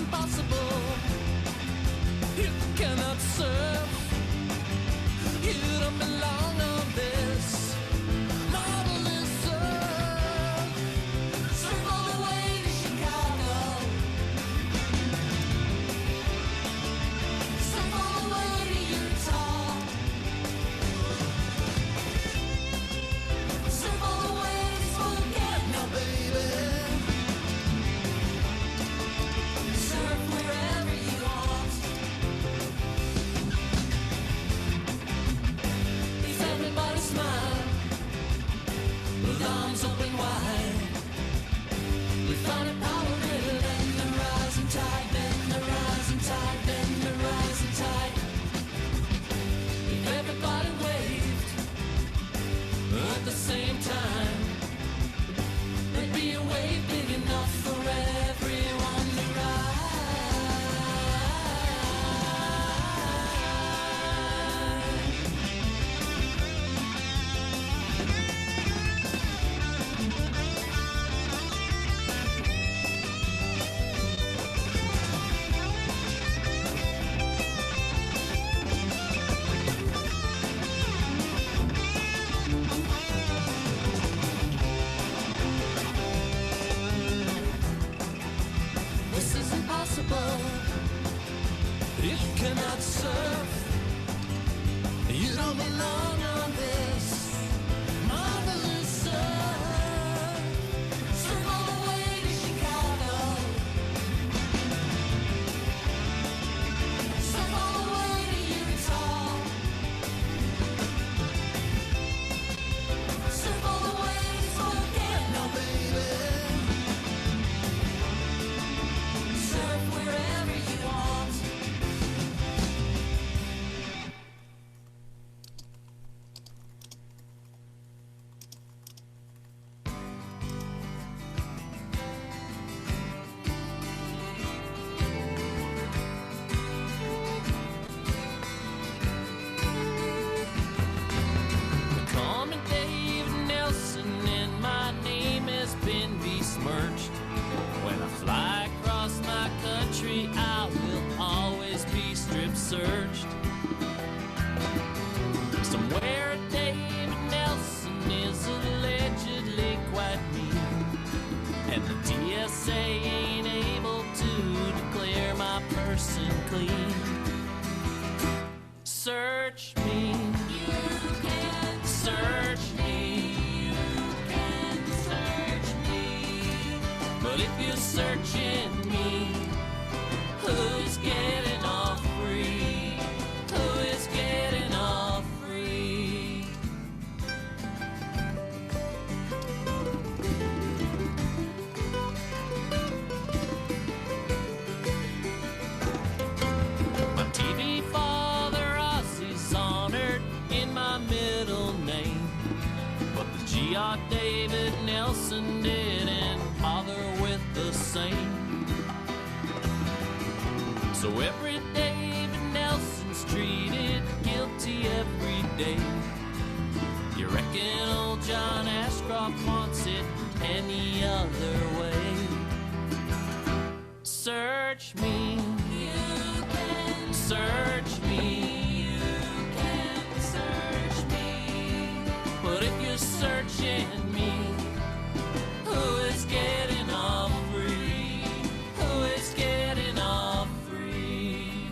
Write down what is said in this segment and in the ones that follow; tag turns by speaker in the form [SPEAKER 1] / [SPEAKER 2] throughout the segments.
[SPEAKER 1] impossible. You cannot surf. You don't belong on this marvelous earth. Surf all the way to Chicago. Surf all the way to Utah. Surf all the way to Spokane. Now, baby, surf wherever you want. If everybody smile with arms open wide, we find a power greater than the rising tide, then the rising tide, then the rising tide. If everybody waved at the same time, there'd be a wave big enough for everyone to ride. This is impossible. You cannot surf. You don't belong on this marvelous earth. Surf all the way to Chicago. Surf all the way to Utah. Surf all the way to Spokane. Now, baby, surf wherever you want. They call me Dave Nelson, and my name has been besmirched. When I fly across my country, I will always be strip searched. Somewhere David Nelson is allegedly quite mean, and the TSA ain't able to declare my person clean. Search me. You can search me. You can search me. But if you're searching me, who's getting off free? Who is getting off free? My TV father Ozzy's honored in my middle name, but the GR David Nelson didn't bother with the same. So every David Nelson's treated guilty every day. You reckon old John Ashcroft wants it any other way? Search me. You can search me. You can search me. But if you're searching me, who is getting off free? Who is getting off free?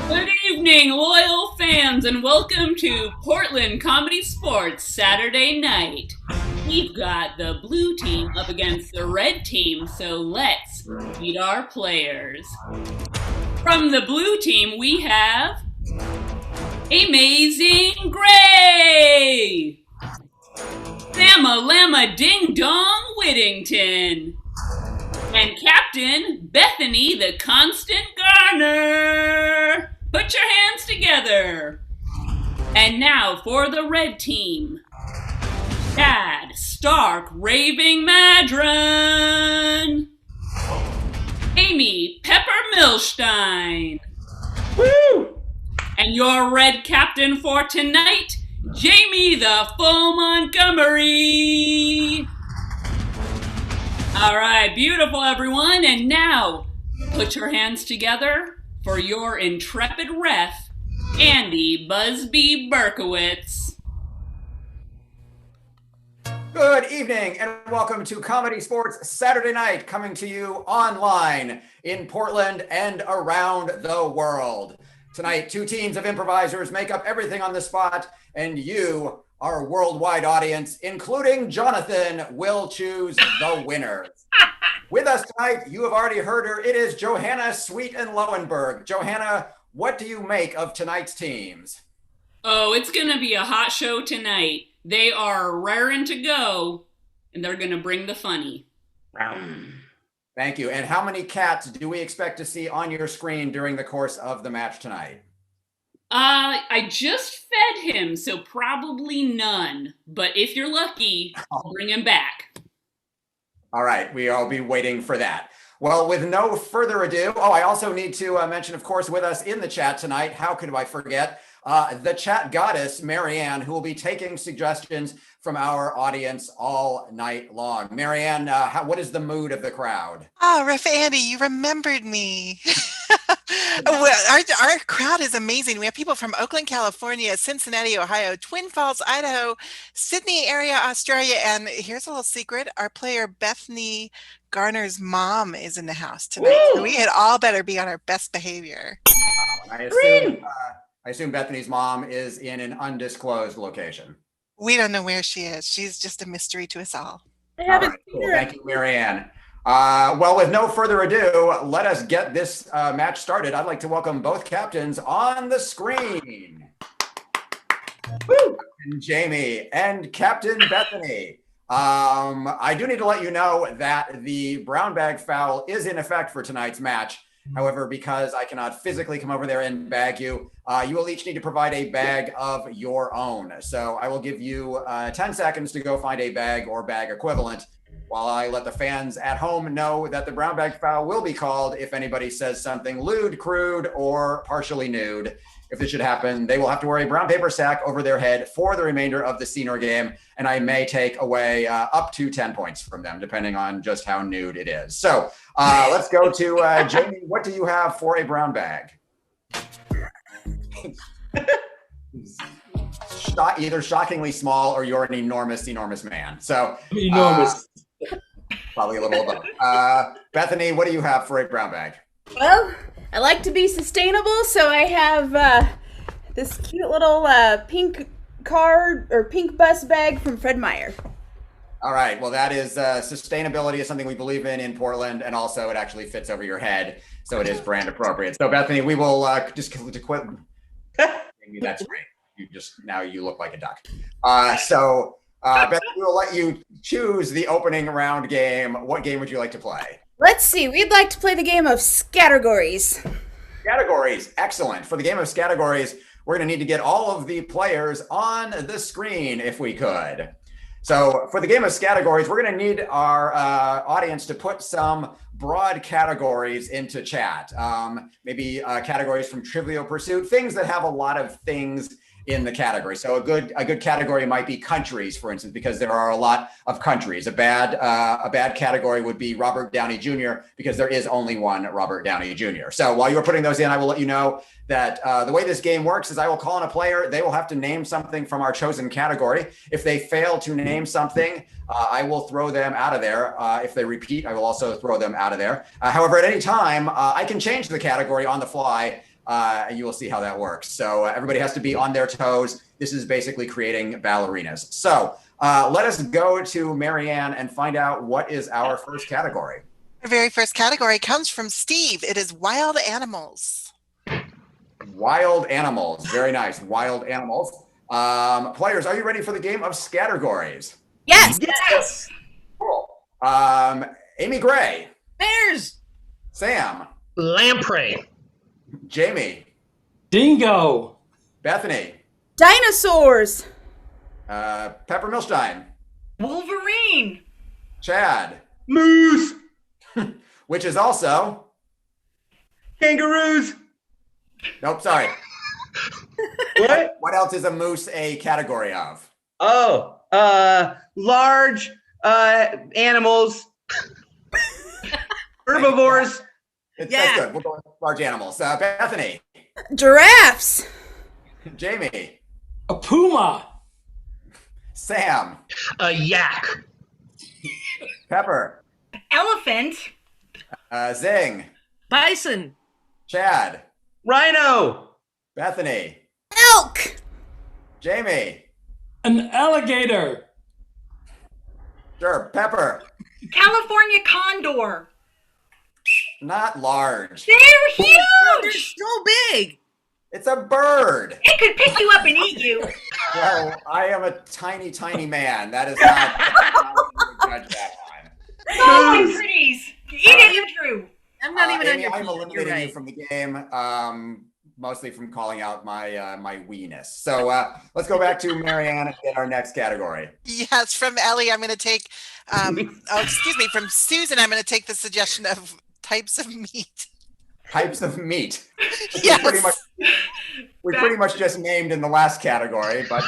[SPEAKER 2] Good evening, loyal fans, and welcome to Portland ComedySportz Saturday night. We've got the blue team up against the red team, so let's meet our players. From the blue team, we have Amazing Gray, Lama Lama Ding Dong Whittington, and Captain Bethany the Constant Garner. Put your hands together. And now for the red team. Stark Raving Madron. Amy Pepper Milstein.
[SPEAKER 3] Woo!
[SPEAKER 2] And your red captain for tonight, Jamie the Full Montgomery. All right, beautiful everyone. And now, put your hands together for your intrepid ref, Andy Busby Berkowitz.
[SPEAKER 4] Good evening and welcome to ComedySportz Saturday Night, coming to you online in Portland and around the world. Tonight, two teams of improvisers make up everything on the spot, and you, our worldwide audience, including Jonathan, will choose the winners. With us tonight, you have already heard her. It is Johanna Sweet and Lowenberg. Johanna, what do you make of tonight's teams?
[SPEAKER 2] Oh, it's going to be a hot show tonight. They are raring to go, and they're going to bring the funny.
[SPEAKER 4] Thank you. And how many cats do we expect to see on your screen during the course of the match tonight?
[SPEAKER 2] I just fed him, so probably none. But if you're lucky, I'll bring him back.
[SPEAKER 4] All right, we'll be waiting for that. Well, with no further ado, I also need to mention, of course, with us in the chat tonight, how could I forget, the chat goddess, Marianne, who will be taking suggestions from our audience all night long. Marianne, what is the mood of the crowd?
[SPEAKER 5] Oh, Ref Andy, you remembered me. Well, our crowd is amazing. We have people from Oakland, California, Cincinnati, Ohio, Twin Falls, Idaho, Sydney area, Australia, and here's a little secret. Our player Bethany Garner's mom is in the house tonight.
[SPEAKER 3] Woo!
[SPEAKER 5] So we had all better be on our best behavior.
[SPEAKER 4] I assume Bethany's mom is in an undisclosed location.
[SPEAKER 5] We don't know where she is. She's just a mystery to us all.
[SPEAKER 3] I haven't
[SPEAKER 4] Cool. Thank you, Marianne. Well, with no further ado, let us get this match started. I'd like to welcome both captains on the screen. Woo! Captain Jamie and Captain Bethany. I do need to let you know that the brown bag foul is in effect for tonight's match. However, because I cannot physically come over there and bag you, you will each need to provide a bag of your own. So I will give you 10 seconds to go find a bag or bag equivalent, while I let the fans at home know that the brown bag foul will be called if anybody says something lewd, crude, or partially nude. If this should happen, they will have to wear a brown paper sack over their head for the remainder of the senior game, and I may take away up to 10 points from them, depending on just how nude it is. So let's go to Jamie. What do you have for a brown bag? Either shockingly small or you're an enormous, enormous man. So
[SPEAKER 3] enormous.
[SPEAKER 4] Probably a little of both. Bethany, what do you have for a brown bag?
[SPEAKER 6] Well, I like to be sustainable, so I have this cute little pink card or pink bus bag from Fred Meyer.
[SPEAKER 4] All right. Well, that is sustainability is something we believe in Portland, and also it actually fits over your head, so it is brand appropriate. So, Bethany, we will just to quit. That's great. You look like a duck. Bethany, we will let you choose the opening round game. What game would you like to play?
[SPEAKER 6] Let's see. We'd like to play the game of Scattergories.
[SPEAKER 4] Categories. Excellent. For the game of Scattergories, we're going to need to get all of the players on the screen if we could. So for the game of Scattergories, we're going to need our audience to put some broad categories into chat. Maybe categories from Trivial Pursuit, things that have a lot of things in the category. So a good category might be countries, for instance, because there are a lot of countries. A bad category would be Robert Downey Jr., because there is only one Robert Downey Jr. So while you're putting those in, I will let you know that the way this game works is I will call on a player. They will have to name something from our chosen category. If they fail to name something, I will throw them out of there. If they repeat, I will also throw them out of there. However, at any time, I can change the category on the fly. And you will see how that works. So everybody has to be on their toes. This is basically creating ballerinas. So let us go to Marianne and find out what is our first category.
[SPEAKER 5] Our very first category comes from Steve. It is wild animals.
[SPEAKER 4] Wild animals. Very nice. Wild animals. Players, are you ready for the game of Scattergories?
[SPEAKER 6] Yes.
[SPEAKER 3] Yes.
[SPEAKER 4] Cool. Amy Gray.
[SPEAKER 6] Bears.
[SPEAKER 4] Sam.
[SPEAKER 3] Lamprey.
[SPEAKER 4] Jamie.
[SPEAKER 3] Dingo.
[SPEAKER 4] Bethany.
[SPEAKER 6] Dinosaurs.
[SPEAKER 4] Pepper Milstein.
[SPEAKER 7] Wolverine.
[SPEAKER 4] Chad,
[SPEAKER 3] Moose.
[SPEAKER 4] which is also,
[SPEAKER 3] Kangaroos.
[SPEAKER 4] nope, sorry.
[SPEAKER 3] What?
[SPEAKER 4] What else is a moose a category of?
[SPEAKER 3] Oh, large animals. Herbivores.
[SPEAKER 4] That's good. We'll go with large animals. Bethany,
[SPEAKER 6] Giraffes.
[SPEAKER 4] Jamie,
[SPEAKER 8] A puma.
[SPEAKER 4] Sam,
[SPEAKER 3] A yak.
[SPEAKER 4] Pepper,
[SPEAKER 7] Elephant.
[SPEAKER 4] Zing,
[SPEAKER 9] Bison.
[SPEAKER 4] Chad,
[SPEAKER 3] Rhino.
[SPEAKER 4] Bethany,
[SPEAKER 6] Elk.
[SPEAKER 4] Jamie,
[SPEAKER 8] An alligator.
[SPEAKER 4] sure, Pepper,
[SPEAKER 7] California condor.
[SPEAKER 4] not large.
[SPEAKER 7] They're
[SPEAKER 9] They're
[SPEAKER 7] huge.
[SPEAKER 9] so big.
[SPEAKER 4] It's a bird.
[SPEAKER 7] It could pick you up and eat you.
[SPEAKER 4] Well, I am a tiny, tiny man. That is not how you would judge that on.
[SPEAKER 7] Oh, my pretties. Eat it, Andrew.
[SPEAKER 9] I'm not even on
[SPEAKER 4] Amy,
[SPEAKER 9] your
[SPEAKER 4] I'm
[SPEAKER 9] team. You're
[SPEAKER 4] eliminating
[SPEAKER 9] right.
[SPEAKER 4] you from the game, mostly from calling out my weeness. So let's go back to Marianne and get our next category.
[SPEAKER 5] Yes, from Ellie, I'm going to take, from Susan, I'm going to take the suggestion of types of meat.
[SPEAKER 4] Types of meat.
[SPEAKER 5] Yes.
[SPEAKER 4] We pretty much just named in the last category, but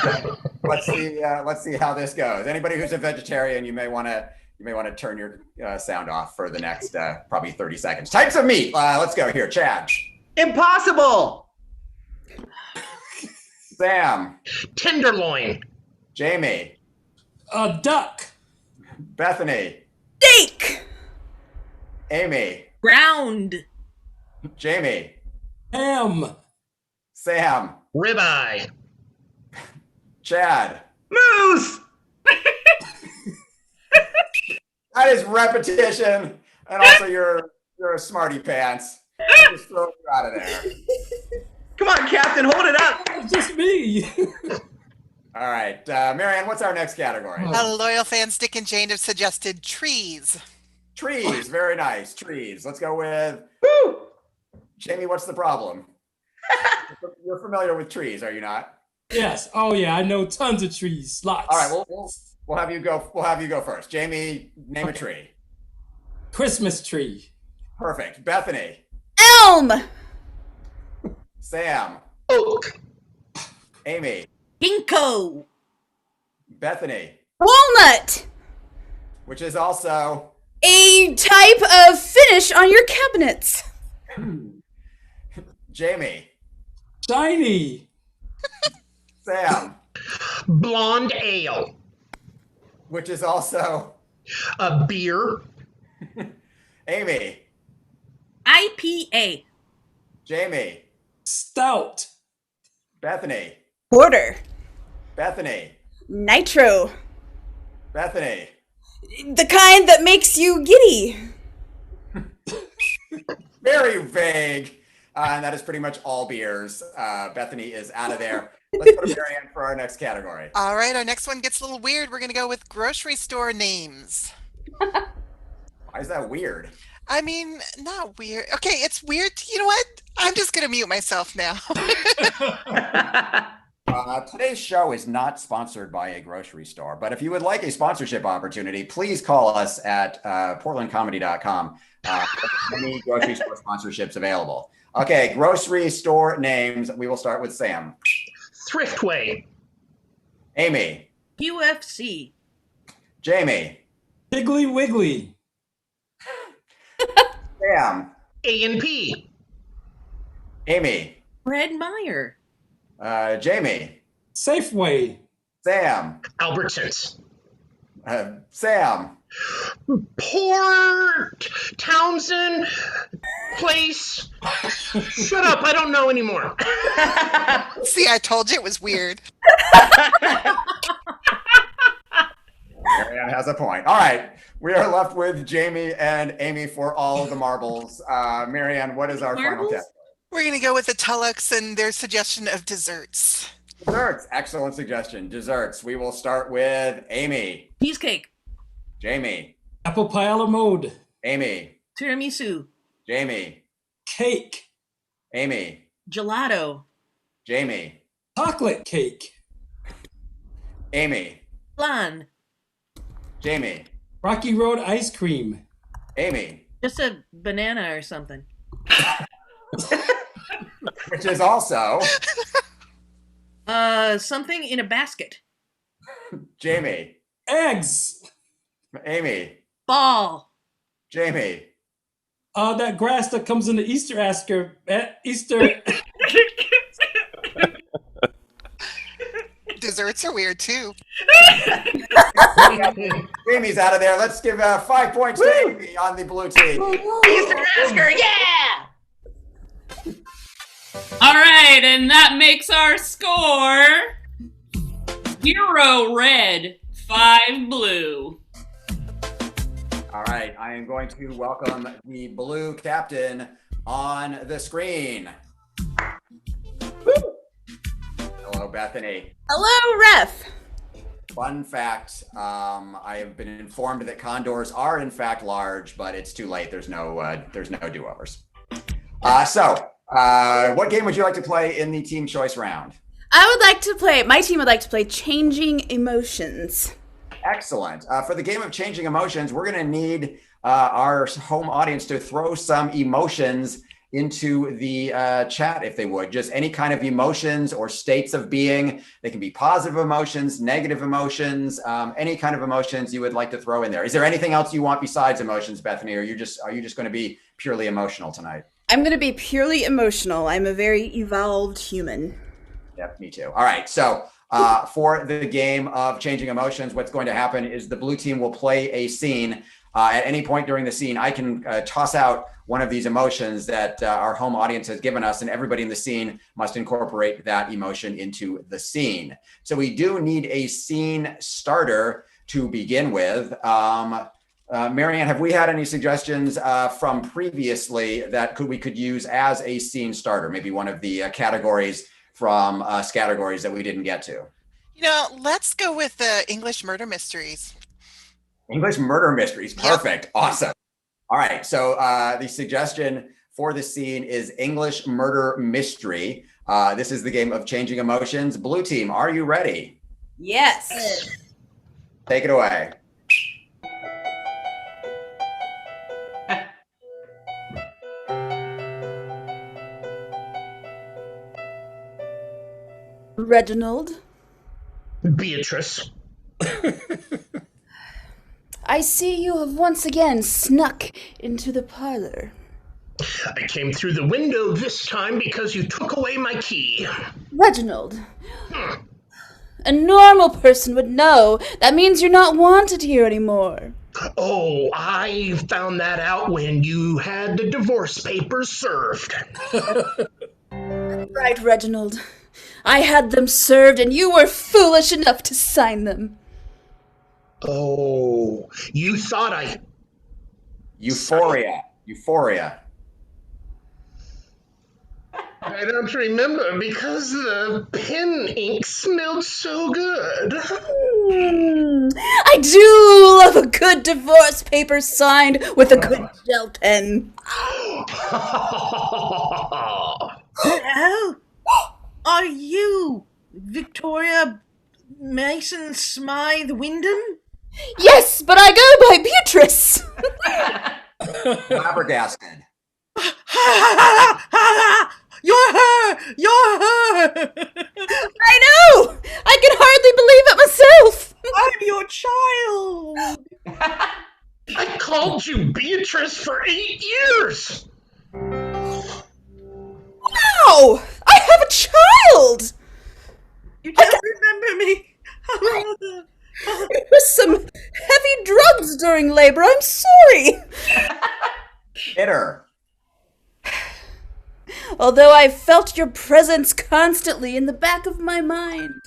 [SPEAKER 4] let's see how this goes. Anybody who's a vegetarian, you may want to turn your sound off for the next probably 30 seconds. Types of meat. Let's go here. Chad,
[SPEAKER 3] Impossible.
[SPEAKER 4] Sam,
[SPEAKER 3] Tenderloin.
[SPEAKER 4] Jamie,
[SPEAKER 8] A duck.
[SPEAKER 4] Bethany,
[SPEAKER 6] Steak.
[SPEAKER 4] Amy,
[SPEAKER 9] Ground.
[SPEAKER 4] Jamie,
[SPEAKER 8] Ham.
[SPEAKER 4] Sam,
[SPEAKER 3] Ribeye.
[SPEAKER 4] Chad.
[SPEAKER 3] Moose.
[SPEAKER 4] That is repetition, and also you're a smarty pants. I'm just throwing you out of there.
[SPEAKER 3] Come on, Captain, hold it up.
[SPEAKER 8] It's just me.
[SPEAKER 4] All right, Marianne, what's our next category?
[SPEAKER 5] A loyal fans, Dick and Jane, have suggested trees.
[SPEAKER 4] Trees, very nice. Trees. Let's go with
[SPEAKER 3] Woo.
[SPEAKER 4] Jamie. What's the problem? You're familiar with trees, are you not?
[SPEAKER 8] Yes. Oh yeah, I know tons of trees. Lots.
[SPEAKER 4] All right, we'll have you go. We'll have you go first. Jamie, name a tree.
[SPEAKER 8] Christmas tree.
[SPEAKER 4] Perfect. Bethany,
[SPEAKER 6] Elm.
[SPEAKER 4] Sam,
[SPEAKER 3] Oak.
[SPEAKER 4] Amy,
[SPEAKER 9] Ginkgo.
[SPEAKER 4] Bethany,
[SPEAKER 6] Walnut.
[SPEAKER 4] which is also
[SPEAKER 6] A type of finish on your cabinets.
[SPEAKER 4] Jamie,
[SPEAKER 8] Shiny.
[SPEAKER 4] Sam,
[SPEAKER 3] Blonde ale.
[SPEAKER 4] which is also
[SPEAKER 3] A beer.
[SPEAKER 4] Amy,
[SPEAKER 9] IPA.
[SPEAKER 4] Jamie,
[SPEAKER 8] Stout.
[SPEAKER 4] Bethany,
[SPEAKER 6] Porter.
[SPEAKER 4] Bethany,
[SPEAKER 6] Nitro.
[SPEAKER 4] Bethany.
[SPEAKER 6] The kind that makes you giddy.
[SPEAKER 4] Very vague. And that is pretty much all beers. Bethany is out of there. Let's go to Marianne for our next category.
[SPEAKER 5] All right, our next one gets a little weird. We're going to go with grocery store names.
[SPEAKER 4] Why is that weird?
[SPEAKER 5] I mean, not weird. Okay, it's weird. You know what? I'm just going to mute myself now.
[SPEAKER 4] Today's show is not sponsored by a grocery store, but if you would like a sponsorship opportunity, please call us at portlandcomedy.com. Many grocery store sponsorships available. Okay, grocery store names. We will start with Sam.
[SPEAKER 3] Thriftway.
[SPEAKER 4] Amy.
[SPEAKER 9] UFC.
[SPEAKER 4] Jamie.
[SPEAKER 8] Piggly Wiggly.
[SPEAKER 4] Sam.
[SPEAKER 3] A&P.
[SPEAKER 4] Amy.
[SPEAKER 9] Fred Meyer.
[SPEAKER 4] Jamie.
[SPEAKER 8] Safeway.
[SPEAKER 4] Sam.
[SPEAKER 3] Albertsons.
[SPEAKER 4] Sam.
[SPEAKER 3] Port Townsend Place. Shut up, I don't know anymore.
[SPEAKER 5] See, I told you it was weird.
[SPEAKER 4] Marianne has a point. All right. We are left with Jamie and Amy for all of the marbles. Marianne, what is our final
[SPEAKER 9] Marbles?
[SPEAKER 4] test?
[SPEAKER 5] We're going to go with the Tullux and their suggestion of desserts.
[SPEAKER 4] Desserts. Excellent suggestion. Desserts. We will start with Amy.
[SPEAKER 9] Cheesecake.
[SPEAKER 4] Jamie.
[SPEAKER 8] Apple pie a la mode.
[SPEAKER 4] Amy.
[SPEAKER 9] Tiramisu.
[SPEAKER 4] Jamie.
[SPEAKER 8] Cake.
[SPEAKER 4] Amy.
[SPEAKER 9] Gelato.
[SPEAKER 4] Jamie.
[SPEAKER 8] Chocolate cake.
[SPEAKER 4] Amy.
[SPEAKER 9] Flan.
[SPEAKER 4] Jamie.
[SPEAKER 8] Rocky Road ice cream.
[SPEAKER 4] Amy.
[SPEAKER 9] Just a banana or something.
[SPEAKER 4] Which is also
[SPEAKER 9] Something in a basket.
[SPEAKER 4] Jamie.
[SPEAKER 8] Eggs.
[SPEAKER 4] Amy.
[SPEAKER 9] Ball.
[SPEAKER 4] Jamie.
[SPEAKER 8] That grass that comes in the Easter.
[SPEAKER 5] Desserts are weird too.
[SPEAKER 4] Amy's out of there. Let's give 5 points to Amy on the blue team.
[SPEAKER 3] Easter Oscar, yeah!
[SPEAKER 2] All right, and that makes our score 0 red, 5 blue.
[SPEAKER 4] All right, I am going to welcome the blue captain on the screen. Hello, Bethany.
[SPEAKER 6] Hello, Ref.
[SPEAKER 4] Fun fact, I have been informed that condors are in fact large, but it's too late. There's no do-overs. So what game would you like to play in the team choice round?
[SPEAKER 6] My team would like to play Changing Emotions.
[SPEAKER 4] Excellent. For the game of Changing Emotions, we're going to need our home audience to throw some emotions into the chat, if they would. Just any kind of emotions or states of being. They can be positive emotions, negative emotions, any kind of emotions you would like to throw in there. Is there anything else you want besides emotions, Bethany? Or are you just going to be purely emotional tonight?
[SPEAKER 6] I'm going to be purely emotional. I'm a very evolved human.
[SPEAKER 4] Yep, me too. All right, so for the game of Changing Emotions, what's going to happen is the blue team will play a scene. At any point during the scene, I can toss out one of these emotions that our home audience has given us, and everybody in the scene must incorporate that emotion into the scene. So we do need a scene starter to begin with. Marianne, have we had any suggestions from previously that we could use as a scene starter? Maybe one of the categories from categories that we didn't get to.
[SPEAKER 5] Let's go with the English murder mysteries.
[SPEAKER 4] English murder mysteries. Perfect. Yep. Awesome. All right. So the suggestion for the scene is English murder mystery. This is the game of Changing Emotions. Blue team, are you ready?
[SPEAKER 6] Yes.
[SPEAKER 4] Take it away.
[SPEAKER 6] Reginald.
[SPEAKER 3] Beatrice.
[SPEAKER 6] I see you have once again snuck into the parlor.
[SPEAKER 3] I came through the window this time because you took away my key.
[SPEAKER 6] Reginald. A normal person would know. That means you're not wanted here anymore.
[SPEAKER 3] Oh, I found that out when you had the divorce papers served.
[SPEAKER 6] Right, Reginald. I had them served and you were foolish enough to sign them.
[SPEAKER 3] Oh, you thought I...
[SPEAKER 4] Euphoria.
[SPEAKER 3] I don't remember because the pen ink smelled so good.
[SPEAKER 6] I do love a good divorce paper signed with a good gel pen.
[SPEAKER 9] Hello? Are you Victoria Mason Smythe Wyndham?
[SPEAKER 6] Yes, but I go by Beatrice.
[SPEAKER 4] Flabbergasted.
[SPEAKER 9] You're her! You're her!
[SPEAKER 6] I know! I can hardly believe it myself.
[SPEAKER 9] I'm your child!
[SPEAKER 3] I called you Beatrice for 8 years.
[SPEAKER 6] Wow! I have a child!
[SPEAKER 9] You don't remember me.
[SPEAKER 6] It was some heavy drugs during labor. I'm sorry.
[SPEAKER 4] Bitter.
[SPEAKER 6] Although I felt your presence constantly in the back of my mind,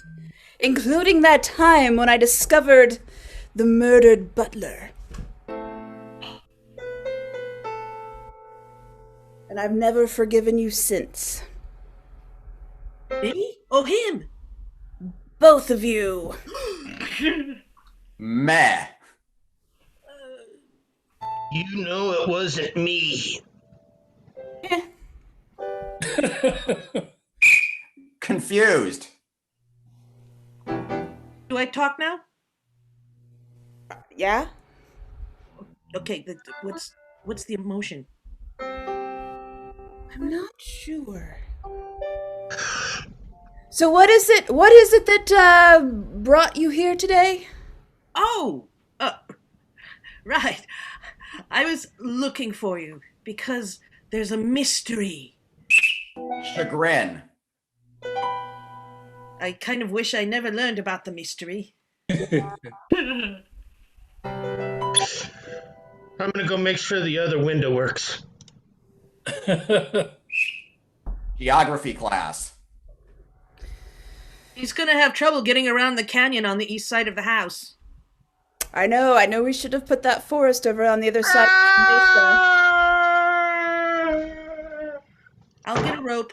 [SPEAKER 6] including that time when I discovered the murdered butler. And I've never forgiven you since.
[SPEAKER 9] Me? Oh, him.
[SPEAKER 6] Both of you.
[SPEAKER 4] Meh.
[SPEAKER 3] You know it wasn't me.
[SPEAKER 4] Confused.
[SPEAKER 9] Do I talk now?
[SPEAKER 6] Yeah?
[SPEAKER 9] Okay, what's the emotion?
[SPEAKER 6] I'm not sure. So what is it? What is it that brought you here today?
[SPEAKER 9] Oh, right. I was looking for you because there's a mystery.
[SPEAKER 4] Chagrin.
[SPEAKER 9] I kind of wish I never learned about the mystery.
[SPEAKER 3] I'm gonna go make sure the other window works.
[SPEAKER 4] Geography class.
[SPEAKER 9] He's gonna have trouble getting around the canyon on the east side of the house.
[SPEAKER 6] I know we should have put that forest over on the other side of the mesa.
[SPEAKER 9] I'll get a rope.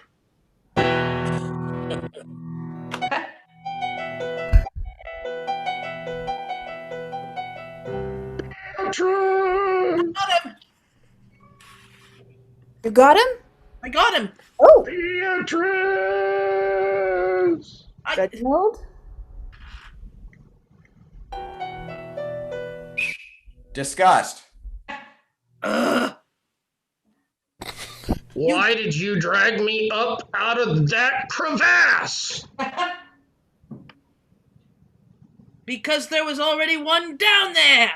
[SPEAKER 6] You got him?
[SPEAKER 9] I got him.
[SPEAKER 6] Oh,
[SPEAKER 3] Beatrice!
[SPEAKER 6] Reginald?
[SPEAKER 4] Disgust.
[SPEAKER 3] Why did you drag me up out of that crevasse?
[SPEAKER 9] Because there was already one down there.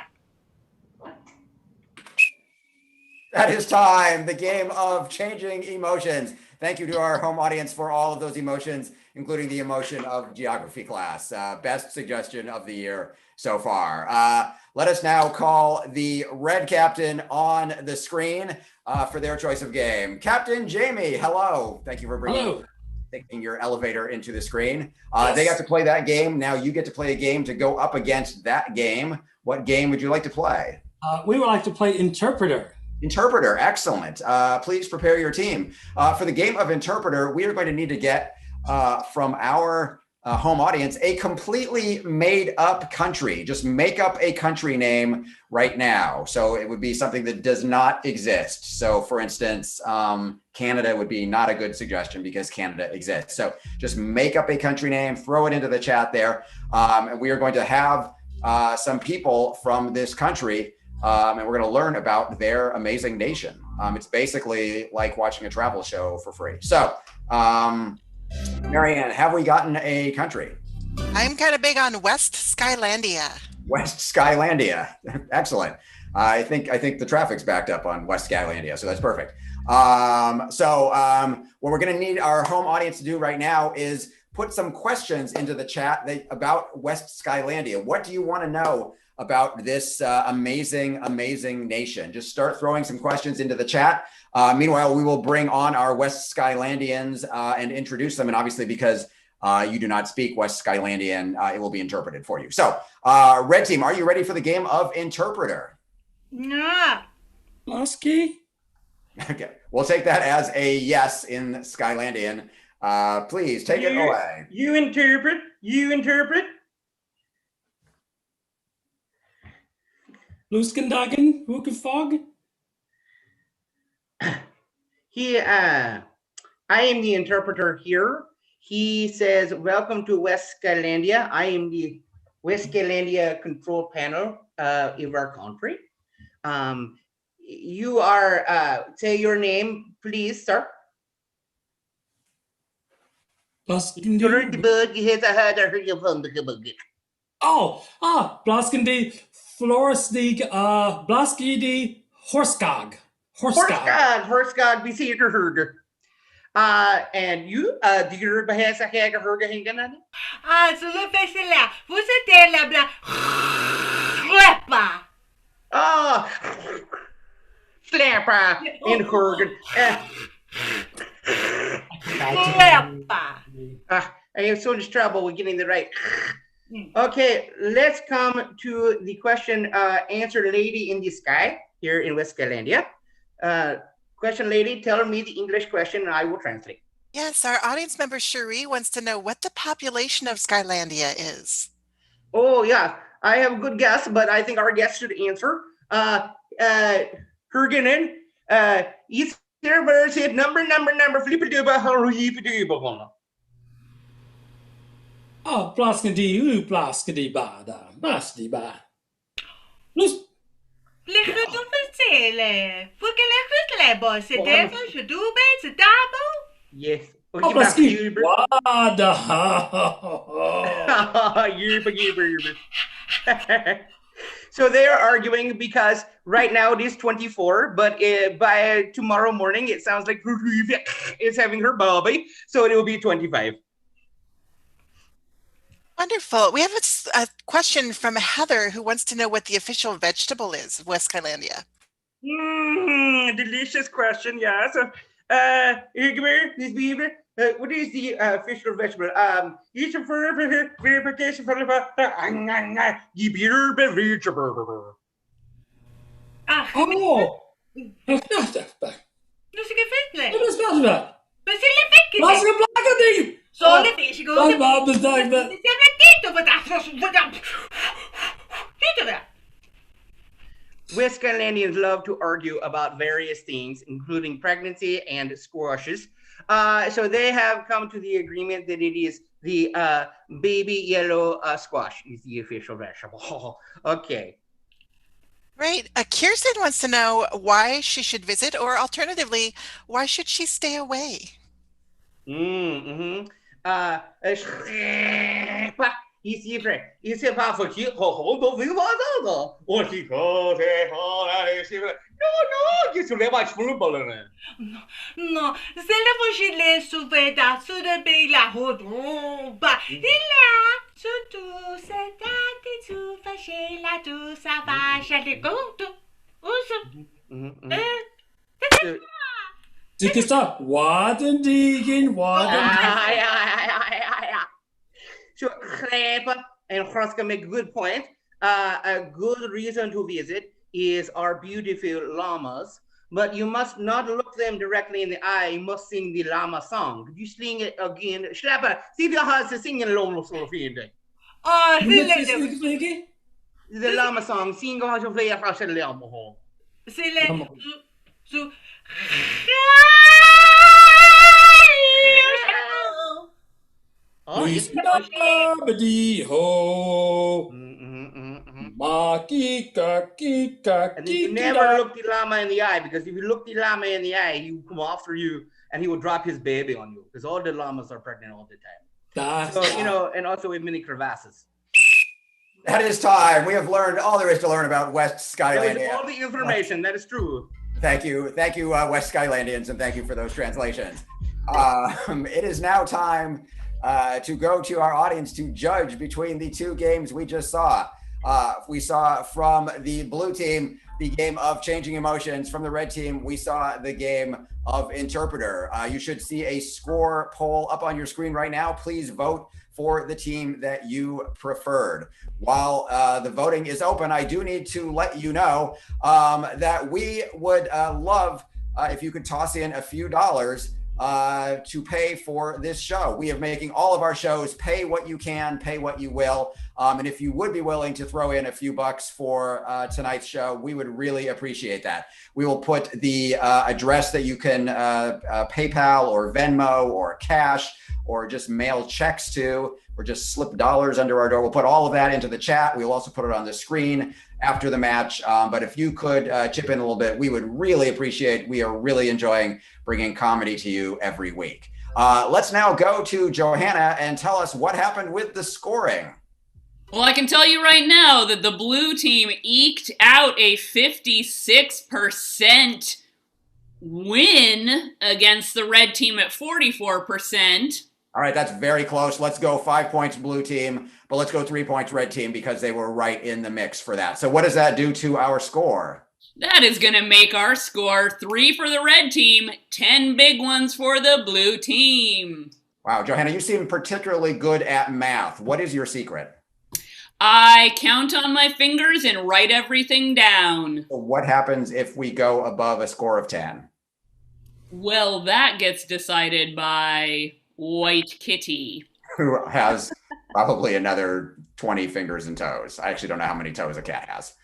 [SPEAKER 4] That is time. The game of changing emotions. Thank you to our home audience for all of those emotions, including the emotion of geography class. Best suggestion of the year so far. Let us now call the red captain on the screen for their choice of game. Captain Jamie, hello. Thank you for taking your elevator into the screen. They got to play that game. Now you get to play a game to go up against that game. What game would you like to play?
[SPEAKER 8] We would like to play Interpreter.
[SPEAKER 4] Interpreter, excellent. Please prepare your team. For the game of Interpreter, we are going to need to get from our home audience a completely made up country. Just make up a country name right now. So it would be something that does not exist. So for instance, Canada would be not a good suggestion because Canada exists. So just make up a country name, throw it into the chat there. And we are going to have some people from this country and we're going to learn about their amazing nation. It's basically like watching a travel show for free. So, Marianne, have we gotten a country?
[SPEAKER 5] I'm kind of big on West Skylandia.
[SPEAKER 4] West Skylandia. Excellent. I think the traffic's backed up on West Skylandia, so that's perfect. What we're going to need our home audience to do right now is put some questions into the chat about West Skylandia. What do you want to know about this amazing nation? Just start throwing some questions into the chat. Meanwhile, we will bring on our West Skylandians and introduce them. And obviously, because you do not speak West Skylandian, it will be interpreted for you. So, red team, are you ready for the game of Interpreter?
[SPEAKER 7] Nah.
[SPEAKER 8] Lusky?
[SPEAKER 4] Okay, we'll take that as a yes in Skylandian. Please take it away.
[SPEAKER 10] You interpret.
[SPEAKER 8] Luskendagen? Wukefog?
[SPEAKER 10] I am the interpreter here. He says, welcome to West Skylandia. I am the West Skylandia control panel of our country. You are, say your name, please, sir.
[SPEAKER 8] Blaskindi? Blaskindi, Florisdig, Blaskidi, Horskog.
[SPEAKER 10] Horskog, vi ser det hörde. And you, do you behäsa häga hörga hängarna?
[SPEAKER 7] Så lo fäsela. Você dela bla. Släppa.
[SPEAKER 10] Släppa in hörgen.
[SPEAKER 7] Släppa.
[SPEAKER 10] I have so much trouble with getting the right. Okay, let's come to the question answered lady in the sky here in West Skylandia. Question lady, tell me the English question and I will translate.
[SPEAKER 5] Yes, our audience member Cherie wants to know what the population of Skylandia is.
[SPEAKER 10] Oh yeah, I have a good guess, but I think our guest should answer. Hurgenen, is there where said number, flippaduba, hurripaduba.
[SPEAKER 8] Blaskindi, Blaskidi Bada, Basti Ba.
[SPEAKER 7] Liggen op het zelen. Voor gelegd lebo. Ze deven, ze doen bij, ze tabo.
[SPEAKER 10] Yes.
[SPEAKER 8] Oh, maar zie. Wada.
[SPEAKER 10] So they are arguing because right now it is 24, but by tomorrow morning it sounds like is having her baby, so it will be 25.
[SPEAKER 5] Wonderful. We have a question from Heather who wants to know what the official vegetable is of West Skylandia.
[SPEAKER 10] Delicious question, yeah. So, come here, this beaver. What is the official vegetable? It's a verification for the beaver vegetable.
[SPEAKER 8] Oh!
[SPEAKER 7] Dus ik vind het.
[SPEAKER 8] Wat is dat?
[SPEAKER 7] We zullen fikken.
[SPEAKER 8] Wat is een blakke ding?
[SPEAKER 7] Zo, de vis.
[SPEAKER 8] Wat maar bedankt.
[SPEAKER 7] Dit is wat
[SPEAKER 10] West Skylandians love to argue about various things, including pregnancy and squashes. So they have come to the agreement that it is the baby yellow squash is the official vegetable. Okay.
[SPEAKER 5] Right. Kirsten wants to know why she should visit, or alternatively, why should she stay away?
[SPEAKER 7] No, zelf als je leest over dat zo de bela hodoba. Dila, zo tu se dati tu facela tu savasha de goto. Ozo.
[SPEAKER 8] Zie je dat? Wat een ding, wat een
[SPEAKER 10] So, and Kraska make a good point. A good reason to visit is our beautiful llamas, but you must not look them directly in the eye. You must sing the llama song. Could you sing it again? Slapper, see if you have to sing in llama song for you.
[SPEAKER 7] Oh,
[SPEAKER 10] the llama song. Sing how to play a fresh llama.
[SPEAKER 7] So.
[SPEAKER 10] Oh, yes.
[SPEAKER 8] ho.
[SPEAKER 10] And you never look the llama in the eye, because if you look the llama in the eye, he will come after you and he will drop his baby on you, because all the llamas are pregnant all the time. So, and also with many crevasses.
[SPEAKER 4] That is time. We have learned all there is to learn about West Skylandia.
[SPEAKER 10] All the information. That is true.
[SPEAKER 4] Thank you, West Skylandians, and thank you for those translations. It is now time to go to our audience to judge between the two games we just saw. We saw from the blue team the game of Changing Emotions. From the red team, we saw the game of Interpreter. You should see a score poll up on your screen right now. Please vote for the team that you preferred. While the voting is open, I do need to let you know that we would love if you could toss in a few dollars to pay for this show. We are making all of our shows pay what you can, pay what you will. And if you would be willing to throw in a few bucks for tonight's show, we would really appreciate that. We will put the address that you can PayPal or Venmo or cash or just mail checks to, or just slip dollars under our door. We'll put all of that into the chat. We'll also put it on the screen after the match. But if you could chip in a little bit, we would really appreciate. We are really enjoying bringing comedy to you every week. Let's now go to Johanna and tell us what happened with the scoring.
[SPEAKER 2] Well, I can tell you right now that the blue team eked out a 56% win against the red team at 44%.
[SPEAKER 4] All right, that's very close. Let's go 5 points blue team, but let's go 3 points red team because they were right in the mix for that. So what does that do to our score?
[SPEAKER 2] That is going to make our score 3 for the red team, 10 big ones for the blue team.
[SPEAKER 4] Wow, Johanna, you seem particularly good at math. What is your secret?
[SPEAKER 2] I count on my fingers and write everything down.
[SPEAKER 4] So what happens if we go above a score of 10?
[SPEAKER 2] Well, that gets decided by White Kitty,
[SPEAKER 4] who has probably another 20 fingers and toes. I actually don't know how many toes a cat has.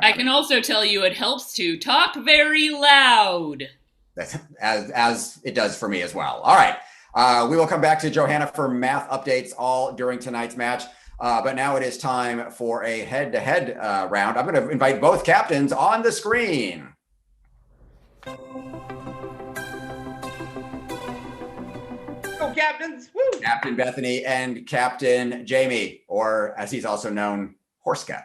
[SPEAKER 2] I can also tell you it helps to talk very loud.
[SPEAKER 4] As it does for me as well. All right. We will come back to Johanna for math updates all during tonight's match. But now it is time for a head-to-head round. I'm going to invite both captains on the screen.
[SPEAKER 10] Go captains! Woo!
[SPEAKER 4] Captain Bethany and Captain Jamie, or as he's also known, Horska.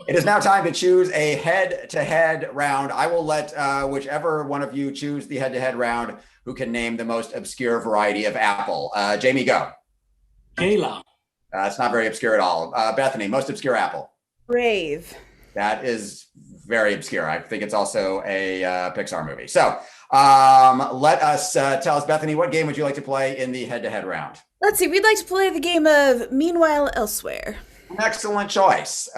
[SPEAKER 4] It is now time to choose a head-to-head round. I will let whichever one of you choose the head-to-head round who can name the most obscure variety of apple. Jamie, go.
[SPEAKER 8] Gala.
[SPEAKER 4] It's not very obscure at all. Bethany, most obscure apple.
[SPEAKER 6] Brave.
[SPEAKER 4] That is very obscure. I think it's also a Pixar movie. So let us tell us, Bethany, what game would you like to play in the head-to-head round?
[SPEAKER 6] Let's see. We'd like to play the game of Meanwhile Elsewhere.
[SPEAKER 4] Excellent choice.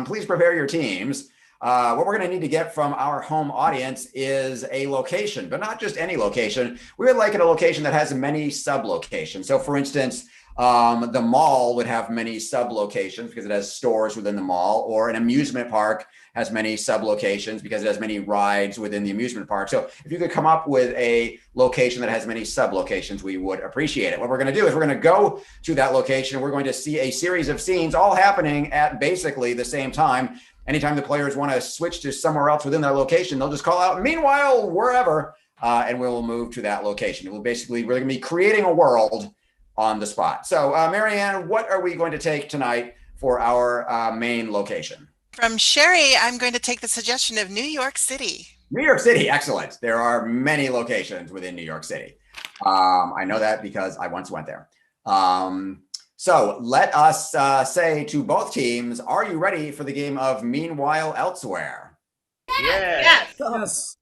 [SPEAKER 4] Please prepare your teams. What we're going to need to get from our home audience is a location, but not just any location. We would like it a location that has many sub-locations. So for instance, the mall would have many sub-locations because it has stores within the mall, or an amusement park has many sub-locations because it has many rides within the amusement park. So if you could come up with a location that has many sub-locations, we would appreciate it. What we're going to do is we're going to go to that location. We're going to see a series of scenes all happening at basically the same time. Anytime the players want to switch to somewhere else within their location, they'll just call out, "Meanwhile, wherever," and we will move to that location. It will basically, we're going to be creating a world on the spot. So, Marianne, what are we going to take tonight for our main location?
[SPEAKER 5] From Sherry, I'm going to take the suggestion of New York City.
[SPEAKER 4] New York City, excellent. There are many locations within New York City. I know that because I once went there. So let us say to both teams, are you ready for the game of Meanwhile Elsewhere?
[SPEAKER 10] Yes.
[SPEAKER 8] Yes.
[SPEAKER 4] Sounds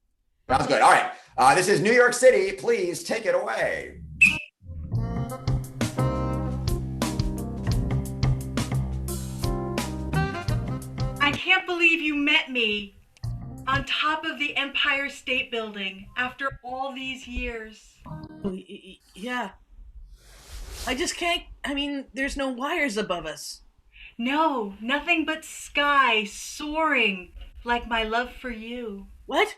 [SPEAKER 4] good. All right. This is New York City. Please take it away.
[SPEAKER 7] I can't believe you met me on top of the Empire State Building after all these years.
[SPEAKER 9] Yeah. I just can't. I mean, there's no wires above us.
[SPEAKER 7] No, nothing but sky soaring like my love for you.
[SPEAKER 9] What?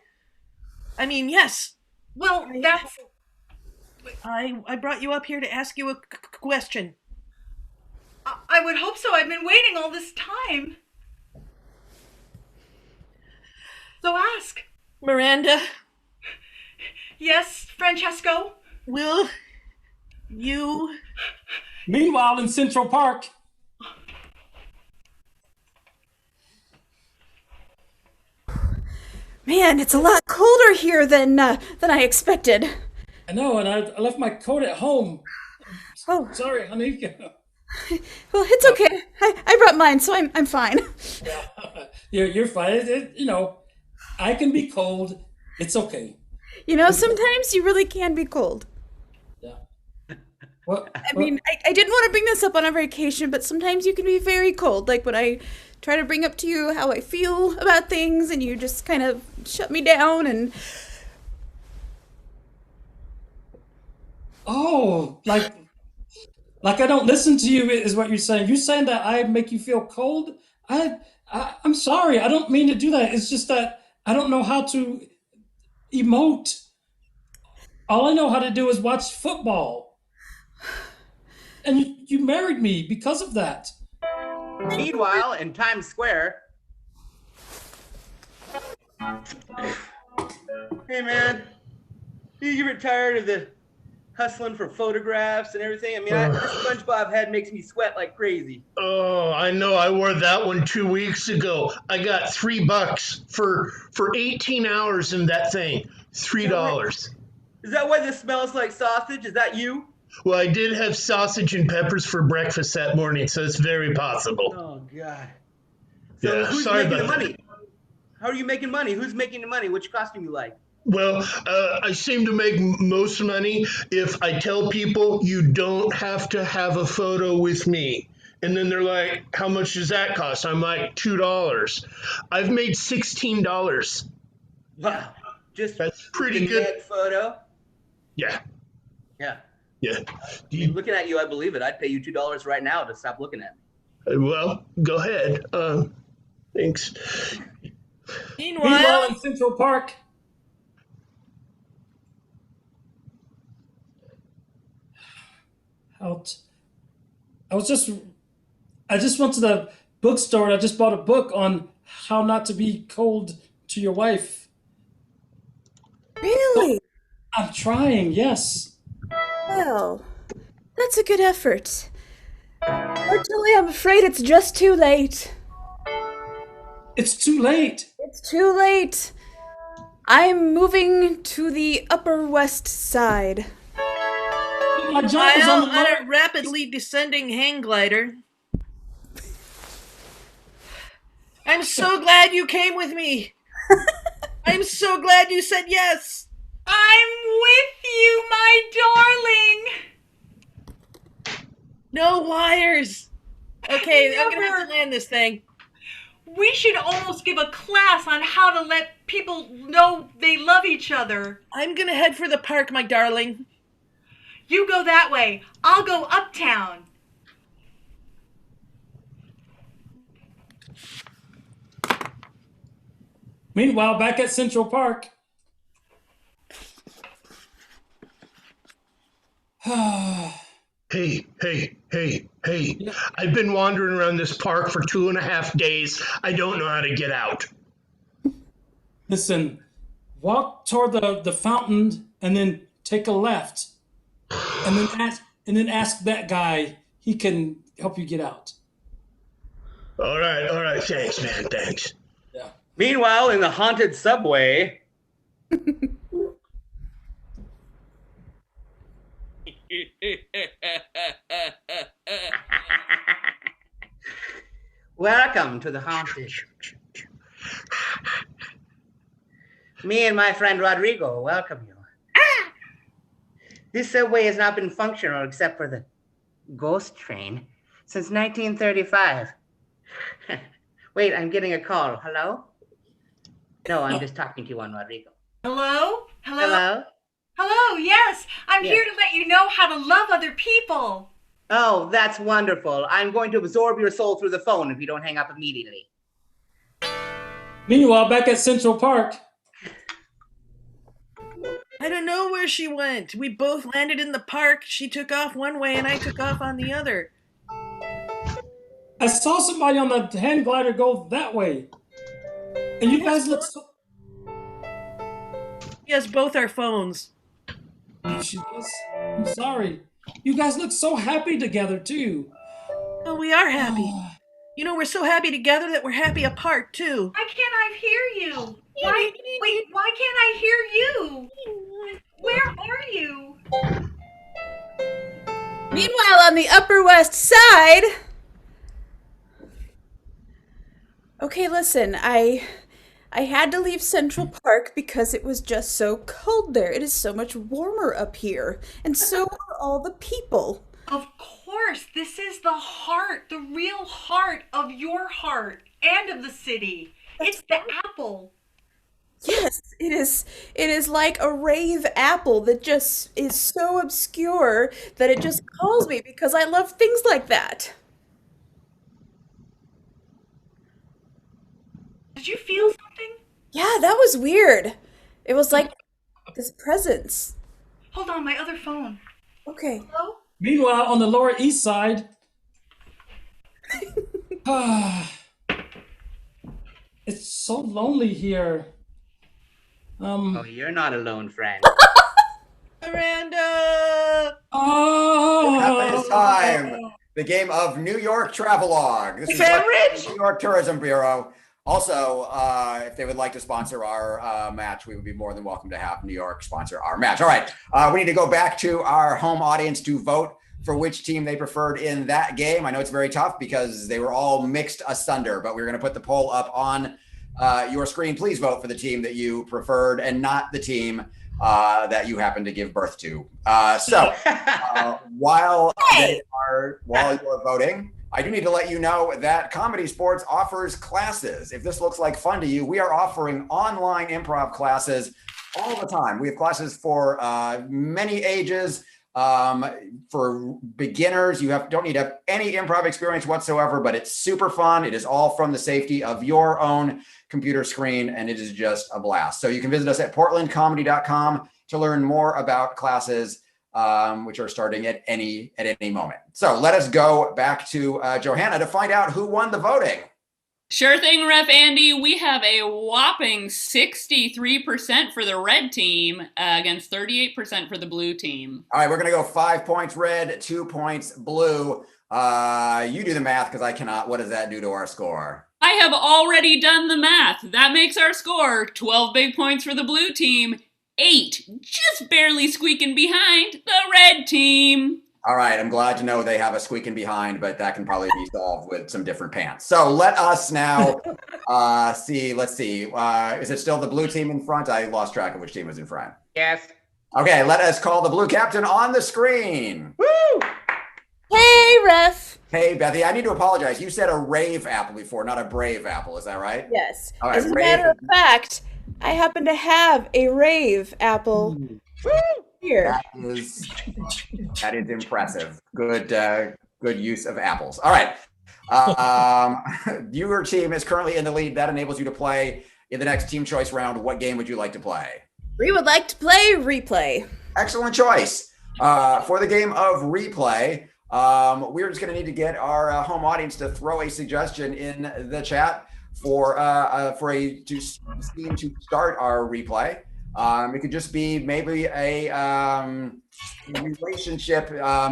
[SPEAKER 9] I mean, yes.
[SPEAKER 7] Well, that's...
[SPEAKER 9] I brought you up here to ask you a question.
[SPEAKER 7] I would hope so. I've been waiting all this time. So ask.
[SPEAKER 9] Miranda,
[SPEAKER 7] Yes, Francesco?
[SPEAKER 9] will you...
[SPEAKER 8] Meanwhile, in Central Park.
[SPEAKER 6] Man, it's a lot colder here than I expected.
[SPEAKER 8] I know, and I left my coat at home.
[SPEAKER 6] Oh,
[SPEAKER 8] Sorry, honey.
[SPEAKER 6] well, it's okay. I brought mine, so I'm fine.
[SPEAKER 8] You're fine. You know, I can be cold. It's okay.
[SPEAKER 6] You know, sometimes you really can be cold.
[SPEAKER 8] Yeah. What?
[SPEAKER 6] I mean, I didn't want to bring this up on our vacation, but sometimes you can be very cold. Like when I try to bring up to you how I feel about things, and you just kind of shut me down and...
[SPEAKER 8] Oh, like I don't listen to you is what you're saying. You're saying that I make you feel cold? I'm sorry. I don't mean to do that. It's just that I don't know how to emote. All I know how to do is watch football. And you married me because of that.
[SPEAKER 10] Meanwhile, in Times Square. Hey, man. You get tired of the hustling for photographs and everything? I mean, this SpongeBob head makes me sweat like crazy.
[SPEAKER 3] Oh, I know. I wore that one 2 weeks ago. I got $3 for 18 hours in that thing. $3.
[SPEAKER 10] Is that why this smells like sausage? Is that you?
[SPEAKER 3] Well, I did have sausage and peppers for breakfast that morning, so it's very possible.
[SPEAKER 10] Oh, God. So
[SPEAKER 3] Yeah,
[SPEAKER 10] who's
[SPEAKER 3] sorry
[SPEAKER 10] making the
[SPEAKER 3] about
[SPEAKER 10] money? How are you making money? Who's making the money? Which costume you like?
[SPEAKER 3] Well, I seem to make most money if I tell people you don't have to have a photo with me. And then they're like, how much does that cost? I'm like, $2. I've made $16.
[SPEAKER 10] Wow. Just
[SPEAKER 3] That's pretty
[SPEAKER 10] a
[SPEAKER 3] good.
[SPEAKER 10] generic photo?
[SPEAKER 3] Yeah,
[SPEAKER 10] Yeah.
[SPEAKER 3] yeah.
[SPEAKER 10] Looking at you, I believe it. I'd pay you $2 right now to stop looking at me.
[SPEAKER 3] Well, go ahead. Thanks.
[SPEAKER 8] Meanwhile, in Central Park. I just went to the bookstore and I just bought a book on how not to be cold to your wife.
[SPEAKER 6] Really?
[SPEAKER 8] I'm trying, yes.
[SPEAKER 6] Well, that's a good effort. Unfortunately, I'm afraid it's just too late.
[SPEAKER 8] It's too late.
[SPEAKER 6] It's too late. I'm moving to the Upper West Side.
[SPEAKER 8] My job is on the
[SPEAKER 9] on a rapidly descending hang glider. I'm so glad you came with me. I'm so glad you said yes.
[SPEAKER 7] I'm with you, my darling.
[SPEAKER 9] No wires. Okay, I'm gonna have to land this thing.
[SPEAKER 7] We should almost give a class on how to let people know they love each other.
[SPEAKER 9] I'm gonna head for the park, my darling.
[SPEAKER 7] You go that way. I'll go uptown.
[SPEAKER 8] Meanwhile, back at Central Park.
[SPEAKER 3] Hey, I've been wandering around this park for 2.5 days. I don't know how to get out.
[SPEAKER 8] Listen, walk toward the fountain and then take a left. And then ask that guy. He can help you get out.
[SPEAKER 3] All right. Thanks, man. Thanks.
[SPEAKER 8] Yeah.
[SPEAKER 10] Meanwhile, in the haunted subway. Welcome to the haunted. Me and my friend Rodrigo welcome you. This subway has not been functional except for the ghost train since 1935. Wait, I'm getting a call. Hello? No, I'm just talking to you on Rodrigo.
[SPEAKER 7] Hello?
[SPEAKER 10] Hello?
[SPEAKER 7] Hello, yes. I'm
[SPEAKER 10] Yes.
[SPEAKER 7] here to let you know how to love other people.
[SPEAKER 10] Oh, that's wonderful. I'm going to absorb your soul through the phone if you don't hang up immediately.
[SPEAKER 8] Meanwhile, back at Central Park.
[SPEAKER 9] I don't know where she went. We both landed in the park. She took off one way and I took off on the other.
[SPEAKER 8] I saw somebody on the hand glider go that way. And you guys look so...
[SPEAKER 9] Yes, both our phones.
[SPEAKER 8] She does. I'm sorry. You guys look so happy together, too.
[SPEAKER 9] Oh, we are happy. You know, we're so happy together that we're happy apart, too.
[SPEAKER 7] Why can't I hear you? Why can't I hear you? Where are you?
[SPEAKER 6] Meanwhile, on the Upper West Side. Okay, listen, I had to leave Central Park because it was just so cold there. It is so much warmer up here, and so are all the people.
[SPEAKER 7] Of course, this is the heart, the real heart of your heart and of the city. It's the apple.
[SPEAKER 6] Yes, it is. It is like a rave apple that just is so obscure that it just calls me because I love things like that.
[SPEAKER 7] Did you feel something?
[SPEAKER 6] Yeah, that was weird. It was like this presence.
[SPEAKER 7] Hold on, my other phone.
[SPEAKER 6] Okay.
[SPEAKER 7] Hello?
[SPEAKER 8] Meanwhile, on the Lower East Side, it's so lonely here.
[SPEAKER 10] Oh, you're not alone, friend.
[SPEAKER 9] Miranda!
[SPEAKER 4] At this time, the game of New York Travelogue. This is the New York Tourism Bureau. Also, if they would like to sponsor our match, we would be more than welcome to have New York sponsor our match. All right, we need to go back to our home audience to vote for which team they preferred in that game. I know it's very tough because they were all mixed asunder, but we're going to put the poll up on your screen. Please vote for the team that you preferred and not the team that you happen to give birth to. While you're voting, I do need to let you know that ComedySportz offers classes. If this looks like fun to you, we are offering online improv classes all the time. We have classes for many ages. For beginners, you don't need to have any improv experience whatsoever, but it's super fun. It is all from the safety of your own computer screen, and it is just a blast. So you can visit us at portlandcomedy.com to learn more about classes which are starting at any moment. So let us go back to Johanna to find out who won the voting.
[SPEAKER 2] Sure thing, Ref Andy. We have a whopping 63% for the red team against 38% for the blue team.
[SPEAKER 4] All right, we're going to go 5 points red, 2 points blue. You do the math because I cannot. What does that do to our score?
[SPEAKER 2] I have already done the math. That makes our score 12 big points for the blue team, 8 just barely squeaking behind the red team.
[SPEAKER 4] All right, I'm glad to know they have a squeaking behind, but that can probably be solved with some different pants. So let us now see. Let's see. Is it still the blue team in front? I lost track of which team was in front.
[SPEAKER 10] Yes.
[SPEAKER 4] Okay, let us call the blue captain on the screen.
[SPEAKER 10] Woo!
[SPEAKER 6] Hey, Ref.
[SPEAKER 4] Hey, Bethy, I need to apologize. You said a rave apple before, not a brave apple. Is that right?
[SPEAKER 6] Yes.
[SPEAKER 4] All right,
[SPEAKER 6] As a matter of fact, I happen to have a rave apple here.
[SPEAKER 4] That is impressive. Good use of apples. All right. Your team is currently in the lead. That enables you to play in the next team choice round. What game would you like to play?
[SPEAKER 6] We would like to play replay.
[SPEAKER 4] Excellent choice. For the game of replay, we're just going to need to get our home audience to throw a suggestion in the chat for a scene to start our replay. It could just be maybe a relationship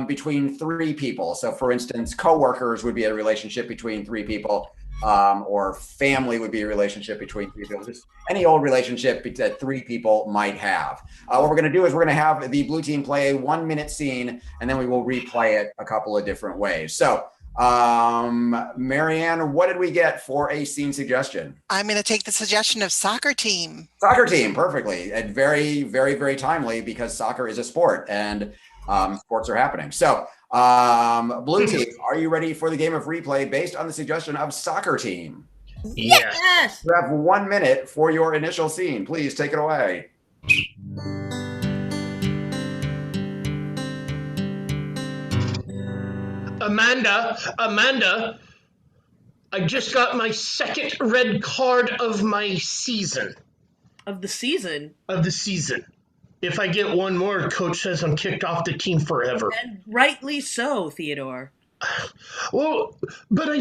[SPEAKER 4] between 3 people. So, for instance, coworkers would be a relationship between 3 people, or family would be a relationship between 3 people. Just any old relationship that 3 people might have. What we're going to do is we're going to have the blue team play a 1-minute scene, and then we will replay it a couple of different ways. So, Marianne, what did we get for a scene suggestion?
[SPEAKER 5] I'm going to take the suggestion of soccer team.
[SPEAKER 4] Soccer team, perfectly. And very, very, very timely because soccer is a sport and sports are happening. So, blue team, are you ready for the game of replay based on the suggestion of soccer team?
[SPEAKER 3] Yes.
[SPEAKER 4] You have 1 minute for your initial scene. Please take it away.
[SPEAKER 3] Amanda, I just got my 2nd red card of my season.
[SPEAKER 9] Of the season?
[SPEAKER 3] Of the season. If I get one more, coach says I'm kicked off the team forever.
[SPEAKER 9] And rightly so, Theodore.
[SPEAKER 3] Well, but I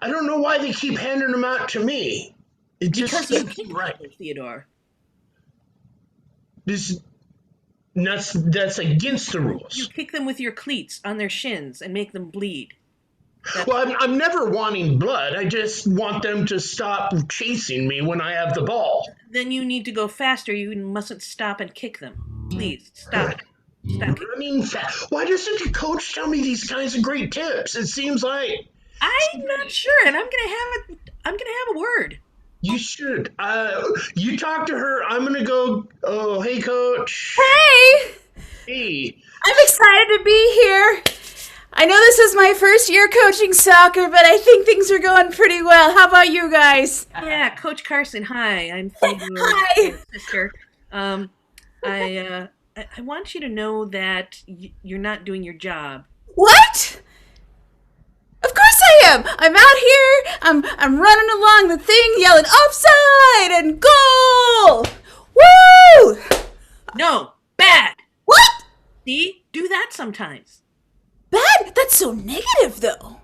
[SPEAKER 3] don't know why they keep handing them out to me. It just
[SPEAKER 9] Because you
[SPEAKER 3] seems
[SPEAKER 9] kicked
[SPEAKER 3] right.
[SPEAKER 9] people, Theodore.
[SPEAKER 3] That's against the rules.
[SPEAKER 9] You kick them with your cleats on their shins and make them bleed.
[SPEAKER 3] Well, I'm never wanting blood. I just want them to stop chasing me when I have the ball.
[SPEAKER 9] Then you need to go faster. You mustn't stop and kick them. Please, stop. Stop.
[SPEAKER 3] Running fast. Why doesn't the coach tell me these kinds of great tips? It seems like
[SPEAKER 9] I'm not sure, and I'm gonna have a word.
[SPEAKER 3] you should. You talk to her. I'm gonna go. Oh, hey, coach.
[SPEAKER 6] Hey!
[SPEAKER 3] Hey.
[SPEAKER 6] I'm excited to be here. I know this is my first year coaching soccer, but I think things are going pretty well. How about you guys?
[SPEAKER 9] Yeah, Coach Carson. Hi, I'm Theodore's
[SPEAKER 6] Hi.
[SPEAKER 9] sister. I want you to know that you're not doing your job.
[SPEAKER 6] What? Of course I am. I'm out here. I'm running along the thing, yelling offside and goal. Woo!
[SPEAKER 9] No, bad.
[SPEAKER 6] What?
[SPEAKER 9] See, do that sometimes.
[SPEAKER 6] Bad? That's so negative, though.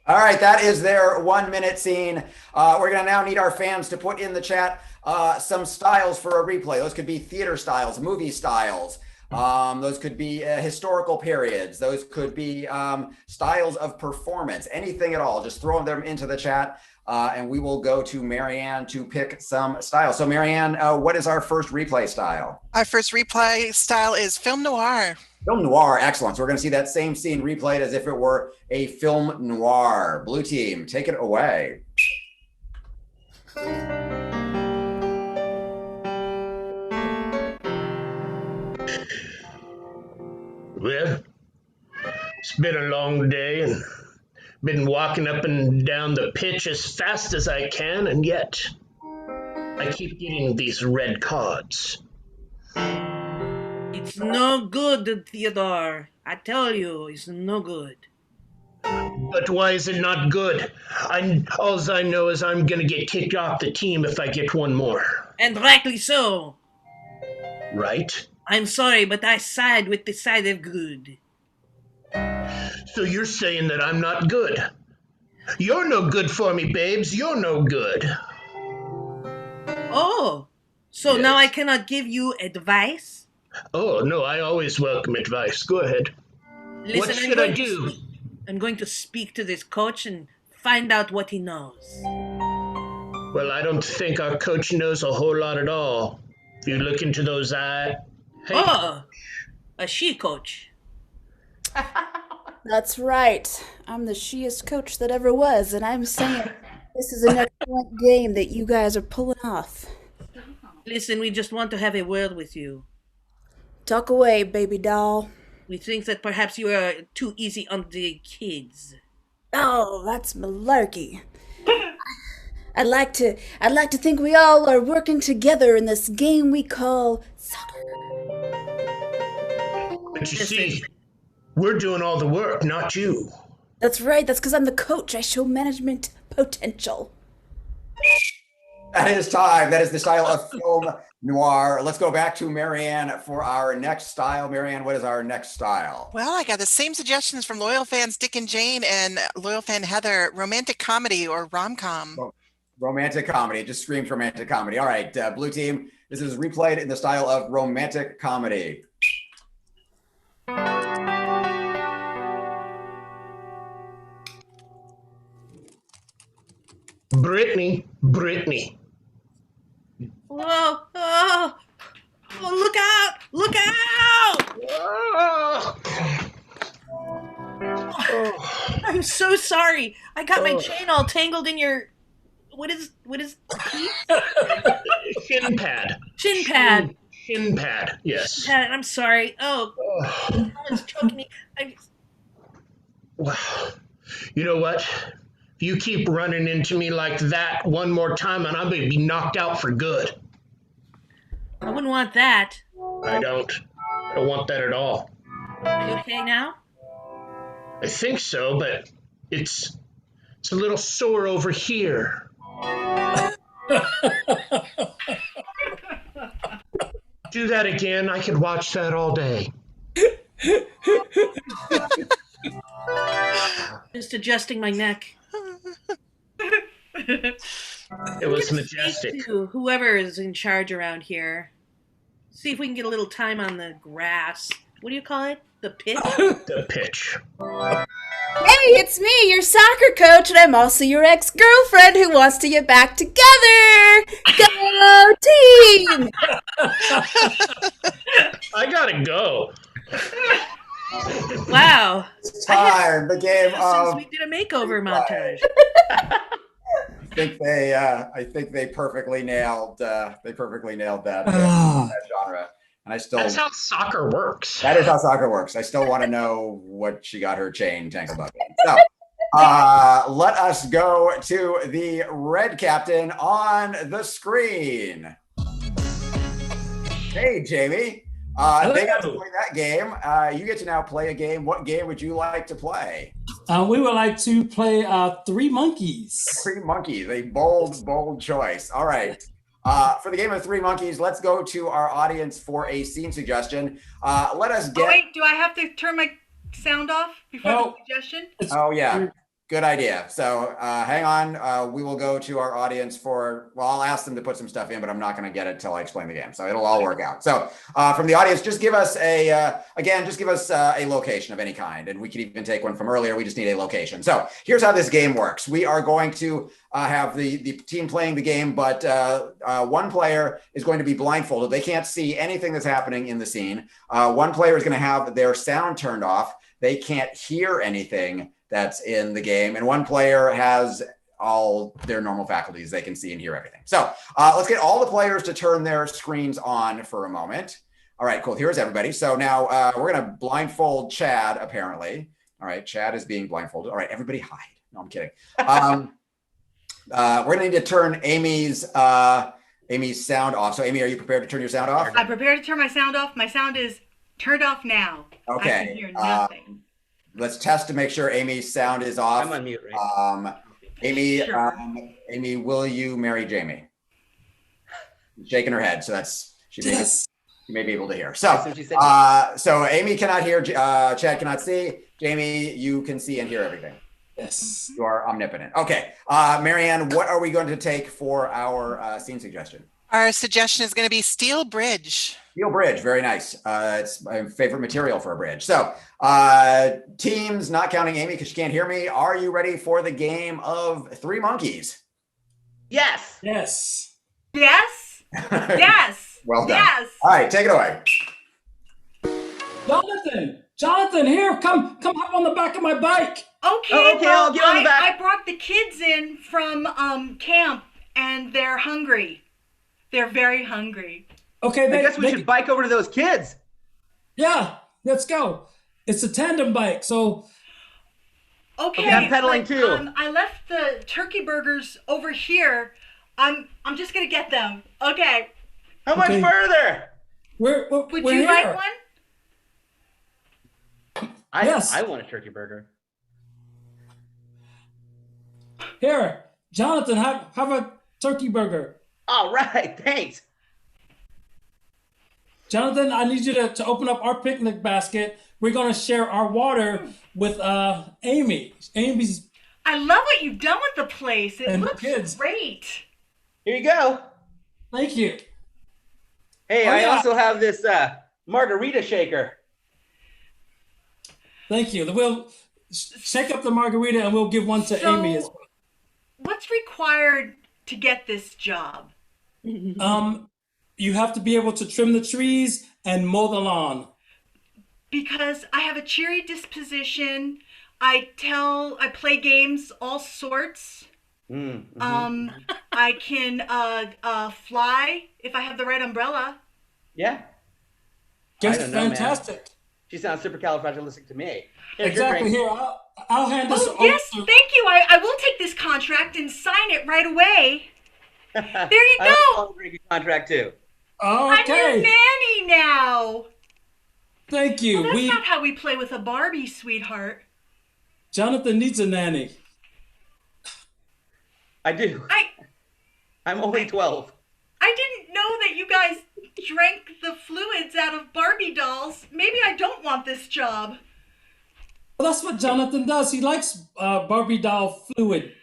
[SPEAKER 4] All right, that is their 1-minute scene. We're going to now need our fans to put in the chat some styles for a replay. Those could be theater styles, movie styles. Those could be historical periods. Those could be styles of performance, anything at all. Just throw them into the chat and we will go to Marianne to pick some styles. So Marianne, what is our first replay style?
[SPEAKER 5] Our first replay style is film noir.
[SPEAKER 4] Film noir, excellent. So we're going to see that same scene replayed as if it were a film noir. Blue team, take it away.
[SPEAKER 3] Well, it's been a long day and been walking up and down the pitch as fast as I can, and yet I keep getting these red cards.
[SPEAKER 9] It's no good, Theodore. I tell you, it's no good.
[SPEAKER 3] But why is it not good? All I know is I'm going to get kicked off the team if I get one more.
[SPEAKER 9] And rightly so.
[SPEAKER 3] Right?
[SPEAKER 9] I'm sorry, but I side with the side of good.
[SPEAKER 3] So you're saying that I'm not good? You're no good for me, babes. You're no good.
[SPEAKER 9] Oh, so now I cannot give you advice?
[SPEAKER 3] Oh, no, I always welcome advice. Go ahead.
[SPEAKER 9] Listen,
[SPEAKER 3] What should I do?
[SPEAKER 9] I'm going to speak to this coach and find out what he knows.
[SPEAKER 3] Well, I don't think our coach knows a whole lot at all. If you look into those eyes. Hey,
[SPEAKER 9] Oh, a she coach.
[SPEAKER 6] That's right. I'm the sheest coach that ever was, and I'm saying this is an excellent game that you guys are pulling off.
[SPEAKER 9] Listen, we just want to have a word with you.
[SPEAKER 6] Talk away, baby doll.
[SPEAKER 9] We think that perhaps you are too easy on the kids.
[SPEAKER 6] Oh, that's malarkey. I'd like to think we all are working together in this game we call soccer.
[SPEAKER 3] but you see, we're doing all the work, not you.
[SPEAKER 6] That's right. That's because I'm the coach. I show management potential.
[SPEAKER 4] That is time. That is the style of film noir. Let's go back to Marianne for our next style. Marianne, what is our next style?
[SPEAKER 5] Well, I got the same suggestions from loyal fans Dick and Jane and loyal fan Heather. Romantic comedy or rom-com.
[SPEAKER 4] Romantic comedy. It just screams romantic comedy. All right, blue team, this is replayed in the style of romantic comedy.
[SPEAKER 3] Brittany.
[SPEAKER 9] Whoa! Oh, look out! Look out!
[SPEAKER 3] Oh.
[SPEAKER 9] I'm so sorry. I got my chain all tangled in your. What is?
[SPEAKER 3] Shin pad.
[SPEAKER 9] Shin pad.
[SPEAKER 3] Shin pad. Yes.
[SPEAKER 9] Shin pad. I'm sorry. Oh, someone's choking me.
[SPEAKER 3] Wow. You know what? If you keep running into me like that one more time, and I'm going to be knocked out for good.
[SPEAKER 9] I wouldn't want that.
[SPEAKER 3] I don't want that at all.
[SPEAKER 9] Are you okay now?
[SPEAKER 3] I think so, but it's a little sore over here. Do that again. I could watch that all day.
[SPEAKER 9] Just adjusting my neck.
[SPEAKER 3] It was majestic.
[SPEAKER 9] To whoever is in charge around here. See if we can get a little time on the grass. What do you call it? The pitch?
[SPEAKER 3] The pitch.
[SPEAKER 6] Hey, it's me, your soccer coach, and I'm also your ex-girlfriend who wants to get back together. Go team!
[SPEAKER 3] I gotta go.
[SPEAKER 9] Wow.
[SPEAKER 4] It's time. The game of.
[SPEAKER 9] Since we did a makeover montage.
[SPEAKER 4] I think they perfectly nailed. They perfectly nailed that genre. And I still.
[SPEAKER 3] That's how soccer works.
[SPEAKER 4] That is how soccer works. I still want to know what she got her chain tangled up in. So, let us go to the red captain on the screen. Hey, Jamie. They got to play that game. You get to now play a game. What game would you like to play?
[SPEAKER 8] We would like to play Three Monkeys.
[SPEAKER 4] Three Monkeys, a bold choice. All right. For the game of Three Monkeys, let's go to our audience for a scene suggestion. Let us get.
[SPEAKER 7] Oh, wait, do I have to turn my sound off before the suggestion?
[SPEAKER 4] Oh, yeah. Good idea. So hang on. We will go to our audience for, well, I'll ask them to put some stuff in, but I'm not going to get it till I explain the game. So it'll all work out. So from the audience, just give us a location of any kind. And we could even take one from earlier. We just need a location. So here's how this game works. We are going to have the team playing the game, but one player is going to be blindfolded. They can't see anything that's happening in the scene. One player is going to have their sound turned off. They can't hear anything that's in the game. And one player has all their normal faculties. They can see and hear everything. So let's get all the players to turn their screens on for a moment. All right, cool. Here's everybody. So now we're going to blindfold Chad, apparently. All right, Chad is being blindfolded. All right, everybody hide. No, I'm kidding. We're going to need to turn Amy's sound off. So Amy, are you prepared to turn your sound off?
[SPEAKER 7] I'm prepared to turn my sound off. My sound is turned off now.
[SPEAKER 4] Okay.
[SPEAKER 7] I can hear nothing.
[SPEAKER 4] Let's test to make sure Amy's sound is off.
[SPEAKER 10] I'm on mute, right?
[SPEAKER 4] Amy,
[SPEAKER 7] Sure.
[SPEAKER 4] Amy, will you marry Jamie? Shaking her head, so that's she.
[SPEAKER 8] Yes.
[SPEAKER 4] you may be able to hear. So,
[SPEAKER 10] That's what she said.
[SPEAKER 4] so Amy cannot hear, Chad cannot see. Jamie, you can see and hear everything.
[SPEAKER 8] Yes.
[SPEAKER 4] You are omnipotent. Okay, Marianne, what are we going to take for our scene suggestion?
[SPEAKER 5] Our suggestion is going to be steel bridge.
[SPEAKER 4] Steel bridge, very nice. It's my favorite material for a bridge. So, teams, not counting Amy because she can't hear me, are you ready for the game of Three Monkeys?
[SPEAKER 10] Yes.
[SPEAKER 8] Yes.
[SPEAKER 7] Yes. Yes.
[SPEAKER 4] Well done.
[SPEAKER 7] Yes.
[SPEAKER 4] All right, take it away.
[SPEAKER 8] Jonathan, here, come hop on the back of my bike.
[SPEAKER 7] Okay,
[SPEAKER 10] Okay,
[SPEAKER 7] well,
[SPEAKER 10] I'll get on the back.
[SPEAKER 7] I brought the kids in from camp, and they're hungry. They're very hungry.
[SPEAKER 8] Okay,
[SPEAKER 10] I guess we should bike over to those kids.
[SPEAKER 8] Yeah, let's go. It's a tandem bike, so
[SPEAKER 7] Okay,
[SPEAKER 10] I'm pedaling too.
[SPEAKER 7] I left the turkey burgers over here. I'm just gonna get them. Okay.
[SPEAKER 10] How much
[SPEAKER 8] Okay.
[SPEAKER 10] further?
[SPEAKER 8] we're
[SPEAKER 7] Would
[SPEAKER 8] we're
[SPEAKER 7] you
[SPEAKER 8] here.
[SPEAKER 7] like one?
[SPEAKER 8] Yes.
[SPEAKER 10] I want a turkey burger.
[SPEAKER 8] Here, Jonathan, have a turkey burger.
[SPEAKER 10] All right, thanks.
[SPEAKER 8] Jonathan, I need you to open up our picnic basket. We're gonna share our water with Amy. Amy's
[SPEAKER 7] I love what you've done with the place. It
[SPEAKER 8] And the
[SPEAKER 7] looks
[SPEAKER 8] kids.
[SPEAKER 7] great.
[SPEAKER 10] Here you go.
[SPEAKER 8] thank you.
[SPEAKER 10] Hey,
[SPEAKER 8] Oh,
[SPEAKER 10] I
[SPEAKER 8] yeah.
[SPEAKER 10] also have this margarita shaker.
[SPEAKER 8] Thank you. We'll shake up the margarita and we'll give one to
[SPEAKER 7] So-
[SPEAKER 8] Amy as well.
[SPEAKER 7] What's required to get this job?
[SPEAKER 8] You have to be able to trim the trees and mow the lawn.
[SPEAKER 7] Because I have a cheery disposition. I play games all sorts. I can fly if I have the right umbrella.
[SPEAKER 10] Yeah.
[SPEAKER 8] Just
[SPEAKER 10] don't know, man.
[SPEAKER 8] fantastic.
[SPEAKER 10] She sounds supercalifragilistic to me. Here's your
[SPEAKER 8] Exactly.
[SPEAKER 10] drink.
[SPEAKER 8] Here, I'll hand this
[SPEAKER 7] Oh,
[SPEAKER 8] over
[SPEAKER 7] yes,
[SPEAKER 8] to-
[SPEAKER 7] thank you. I will take this contract and sign it right away. There you
[SPEAKER 10] I
[SPEAKER 7] go.
[SPEAKER 10] have a drinking contract too.
[SPEAKER 7] I'm your
[SPEAKER 8] Okay.
[SPEAKER 7] nanny now.
[SPEAKER 8] Thank you.
[SPEAKER 7] Well, that's not how we play with a Barbie, sweetheart.
[SPEAKER 8] Jonathan needs a nanny.
[SPEAKER 10] I do.
[SPEAKER 7] I
[SPEAKER 10] I'm only 12.
[SPEAKER 7] didn't know that you guys drank the fluids out of Barbie dolls. Maybe I don't want this job.
[SPEAKER 8] Well, that's what Jonathan does. He likes Barbie doll fluid.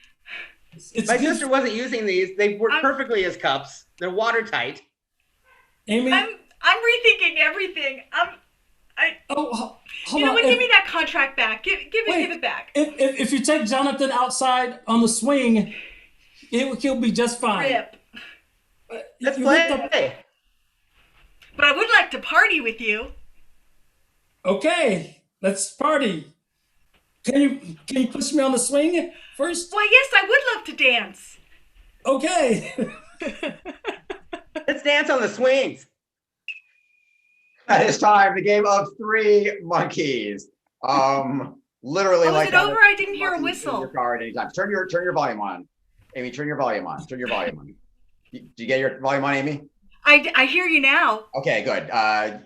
[SPEAKER 8] It's
[SPEAKER 10] My
[SPEAKER 8] good.
[SPEAKER 10] sister wasn't using these. They work perfectly as cups. They're watertight.
[SPEAKER 8] Amy.
[SPEAKER 7] I'm rethinking everything.
[SPEAKER 8] Hold
[SPEAKER 7] You know
[SPEAKER 8] on.
[SPEAKER 7] what? Give me that contract back. Give it back.
[SPEAKER 8] If you take Jonathan outside on the swing, he'll be just fine.
[SPEAKER 7] Rip.
[SPEAKER 10] Let's
[SPEAKER 8] You
[SPEAKER 10] play.
[SPEAKER 8] lift up-
[SPEAKER 7] But I would like to party with you.
[SPEAKER 8] Okay, let's party. Can you push me on the swing first?
[SPEAKER 7] Why, yes, I would love to dance.
[SPEAKER 8] Okay.
[SPEAKER 10] Let's dance on the swings.
[SPEAKER 4] It is time, the game of Three Monkeys. Literally
[SPEAKER 7] Oh, is
[SPEAKER 4] like
[SPEAKER 7] it over? I didn't hear a
[SPEAKER 4] monkeys in
[SPEAKER 7] whistle.
[SPEAKER 4] your car at any time. Turn your volume on. Amy, turn your volume on. Turn your volume on. Did you get your volume on, Amy?
[SPEAKER 7] I hear you now.
[SPEAKER 4] Okay, good.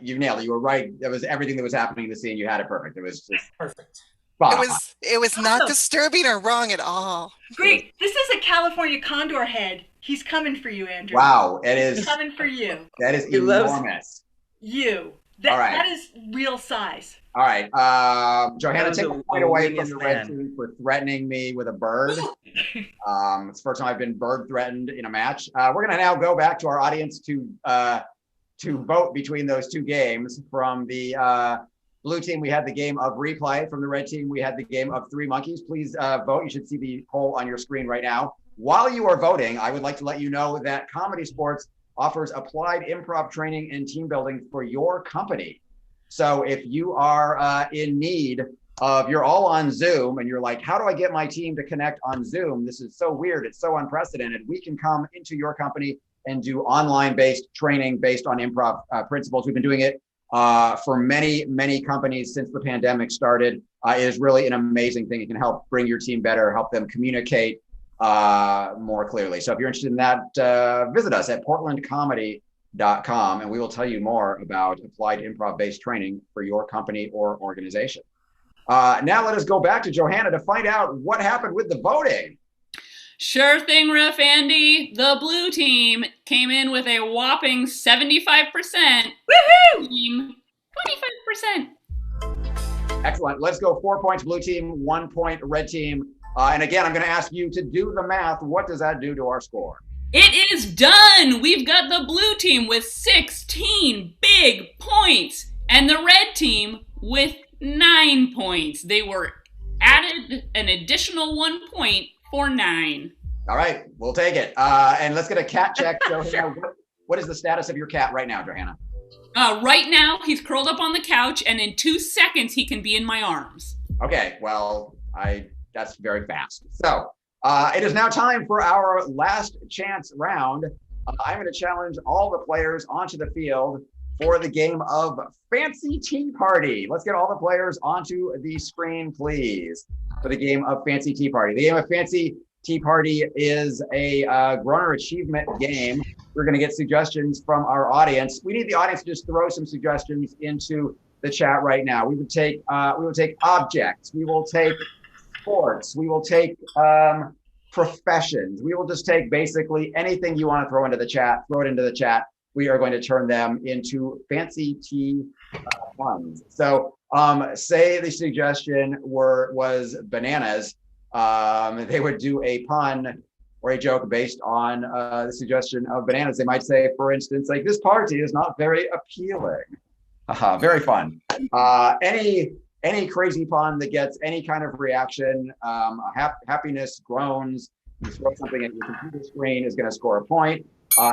[SPEAKER 4] You nailed it. You were right. That was everything that was happening in the scene. You had it perfect. It was just
[SPEAKER 8] Perfect.
[SPEAKER 4] spot on.
[SPEAKER 5] It was not
[SPEAKER 7] Awesome.
[SPEAKER 5] disturbing or wrong at all.
[SPEAKER 7] Great. This is a California condor head. He's coming for you, Andrew.
[SPEAKER 4] Wow, it
[SPEAKER 7] He's
[SPEAKER 4] is.
[SPEAKER 7] coming for you.
[SPEAKER 4] That is
[SPEAKER 10] He loves-
[SPEAKER 4] enormous.
[SPEAKER 7] You.
[SPEAKER 4] All right.
[SPEAKER 7] That is real size.
[SPEAKER 4] All right, Johanna,
[SPEAKER 10] was
[SPEAKER 4] take
[SPEAKER 10] a-
[SPEAKER 4] a point
[SPEAKER 10] a
[SPEAKER 4] away from
[SPEAKER 10] wingless
[SPEAKER 4] the red
[SPEAKER 10] man.
[SPEAKER 4] team for threatening me with a bird. It's the first time I've been bird threatened in a match. We're gonna now go back to our audience to vote between those two games. From the blue team, we had the game of replay. From the red team, we had the game of Three Monkeys. Please vote. You should see the poll on your screen right now. While you are voting, I would like to let you know that ComedySportz offers applied improv training and team building for your company. So if you are in need of, you're all on Zoom and you're like, how do I get my team to connect on Zoom? This is so weird. It's so unprecedented. We can come into your company and do online-based training based on improv principles. We've been doing it for many, many companies since the pandemic started. It is really an amazing thing. It can help bring your team better, help them communicate more clearly. So if you're interested in that, visit us at portlandcomedy.com and we will tell you more about applied improv-based training for your company or organization. Now let us go back to Johanna to find out what happened with the voting.
[SPEAKER 2] Sure thing, Ref Andy. The blue team came in with a whopping 75%.
[SPEAKER 7] Woohoo!
[SPEAKER 2] Team, 25%.
[SPEAKER 4] Excellent. Let's go 4 points blue team, 1 point red team. And again, I'm going to ask you to do the math. What does that do to our score?
[SPEAKER 2] It is done. We've got the blue team with 16 big points and the red team with 9 points. They were added an additional 1 point for 9.
[SPEAKER 4] All right, we'll take it. And let's get a cat check. Johanna, what is the status of your cat right now, Johanna?
[SPEAKER 2] Right now, he's curled up on the couch, and in 2 seconds, he can be in my arms.
[SPEAKER 4] Okay, well, that's very fast. So it is now time for our last chance round. I'm going to challenge all the players onto the field for the game of Fancy Tea Party. Let's get all the players onto the screen, please, for the game of Fancy Tea Party. The game of Fancy Tea Party is a groaner achievement game. We're going to get suggestions from our audience. We need the audience to just throw some suggestions into the chat right now. We will take objects. We will take sports. We will take professions. We will just take basically anything you want to throw into the chat. Throw it into the chat. We are going to turn them into fancy tea puns. So say the suggestion was bananas. They would do a pun or a joke based on the suggestion of bananas. They might say, for instance, like, this party is not very appealing. Very fun. Any crazy pun that gets any kind of reaction, happiness, groans, you throw something at your computer screen is going to score a point.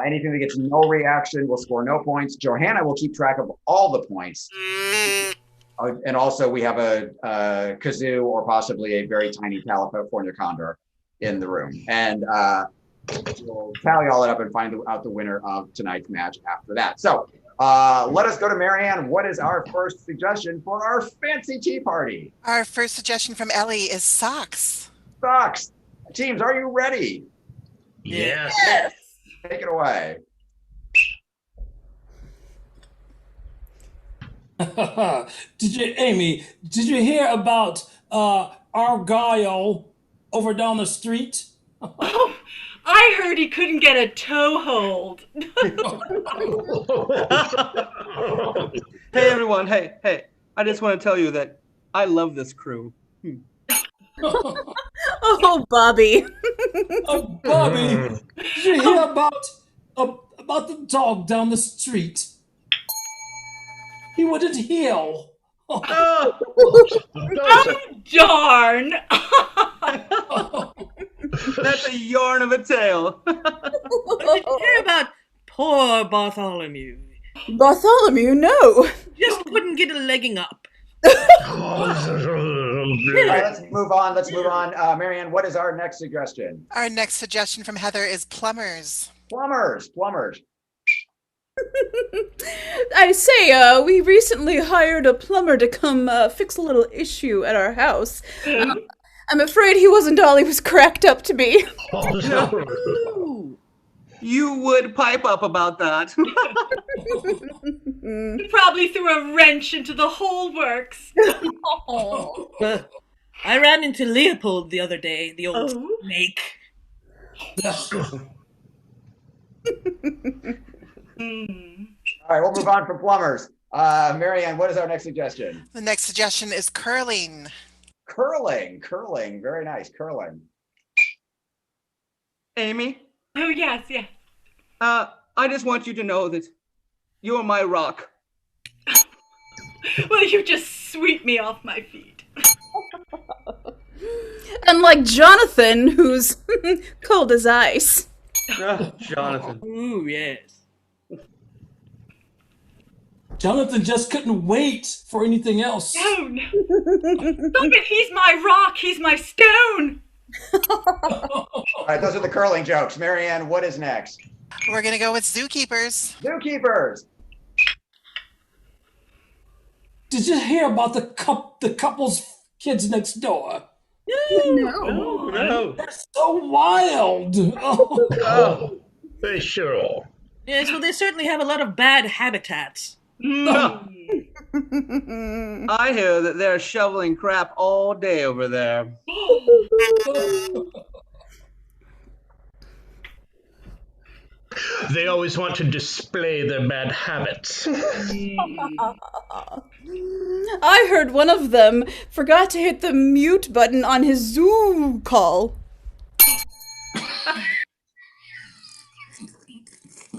[SPEAKER 4] Anything that gets no reaction will score no points. Johanna will keep track of all the points. And also we have a kazoo or possibly a very tiny California condor in the room. And we'll tally all it up and find out the winner of tonight's match after that. So let us go to Marianne. What is our first suggestion for our fancy tea party?
[SPEAKER 5] Our first suggestion from Ellie is socks.
[SPEAKER 4] Socks. Teams, are you ready?
[SPEAKER 3] Yes.
[SPEAKER 7] Yes.
[SPEAKER 4] Take it away.
[SPEAKER 8] Amy, did you hear about Argyle over down the street?
[SPEAKER 7] Oh, I heard he couldn't get a toehold.
[SPEAKER 9] Hey everyone, hey. I just want to tell you that I love this crew.
[SPEAKER 6] Oh, Bobby.
[SPEAKER 8] Oh, Bobby, did you hear about the dog down the street? He wouldn't heal.
[SPEAKER 7] Oh, darn.
[SPEAKER 9] That's a yarn of a tale. Did you hear about poor Bartholomew?
[SPEAKER 6] Bartholomew, no.
[SPEAKER 9] Just couldn't get a legging up.
[SPEAKER 4] All right, let's move on. Marianne, what is our next suggestion?
[SPEAKER 5] Our next suggestion from Heather is plumbers.
[SPEAKER 4] Plumbers.
[SPEAKER 6] I say, we recently hired a plumber to come fix a little issue at our house. I'm afraid he wasn't all he was cracked up to be.
[SPEAKER 9] No. You would pipe up about that.
[SPEAKER 7] He probably threw a wrench into the whole works.
[SPEAKER 9] I ran into Leopold the other day, the old snake.
[SPEAKER 4] All right, we'll move on from plumbers. Marianne, what is our next suggestion?
[SPEAKER 5] The next suggestion is curling.
[SPEAKER 4] Curling. Very nice, curling.
[SPEAKER 9] Amy?
[SPEAKER 7] Oh, yes.
[SPEAKER 9] I just want you to know that you're my rock.
[SPEAKER 7] Well, you just sweep me off my feet.
[SPEAKER 6] Unlike Jonathan, who's cold as ice.
[SPEAKER 9] Jonathan. Ooh, yes.
[SPEAKER 8] Jonathan just couldn't wait for anything else.
[SPEAKER 7] Stone! Stop it! He's my rock! He's my stone!
[SPEAKER 4] All right, those are the curling jokes. Marianne, what is next?
[SPEAKER 5] We're going to go with zookeepers.
[SPEAKER 4] Zookeepers.
[SPEAKER 8] Did you hear about the couple's kids next door?
[SPEAKER 3] No.
[SPEAKER 8] They're so wild.
[SPEAKER 3] Oh, they sure are.
[SPEAKER 9] Yes, well, they certainly have a lot of bad habitats. I hear that they're shoveling crap all day over there.
[SPEAKER 3] They always want to display their bad habits.
[SPEAKER 6] I heard one of them forgot to hit the mute button on his Zoom call.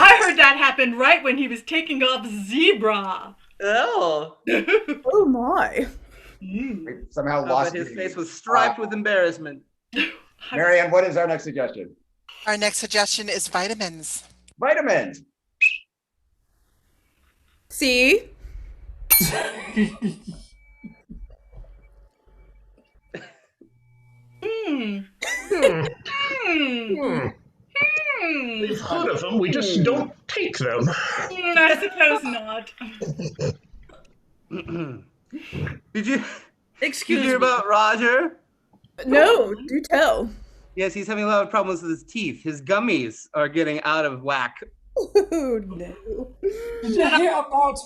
[SPEAKER 7] I heard that happen right when he was taking off Zebra.
[SPEAKER 9] Oh.
[SPEAKER 6] Oh my.
[SPEAKER 4] Somehow
[SPEAKER 10] But
[SPEAKER 4] lost
[SPEAKER 10] his
[SPEAKER 4] you.
[SPEAKER 10] face was striped with embarrassment.
[SPEAKER 4] Marianne, what is our next suggestion?
[SPEAKER 5] Our next suggestion is vitamins.
[SPEAKER 4] Vitamins.
[SPEAKER 6] See?
[SPEAKER 3] We've heard of them, we just don't take them.
[SPEAKER 7] I suppose not.
[SPEAKER 10] Did you
[SPEAKER 9] Excuse
[SPEAKER 10] hear
[SPEAKER 9] me.
[SPEAKER 10] about Roger?
[SPEAKER 6] No, do tell.
[SPEAKER 10] Yes, he's having a lot of problems with his teeth. His gummies are getting out of whack.
[SPEAKER 6] Oh no.
[SPEAKER 8] Did you hear about?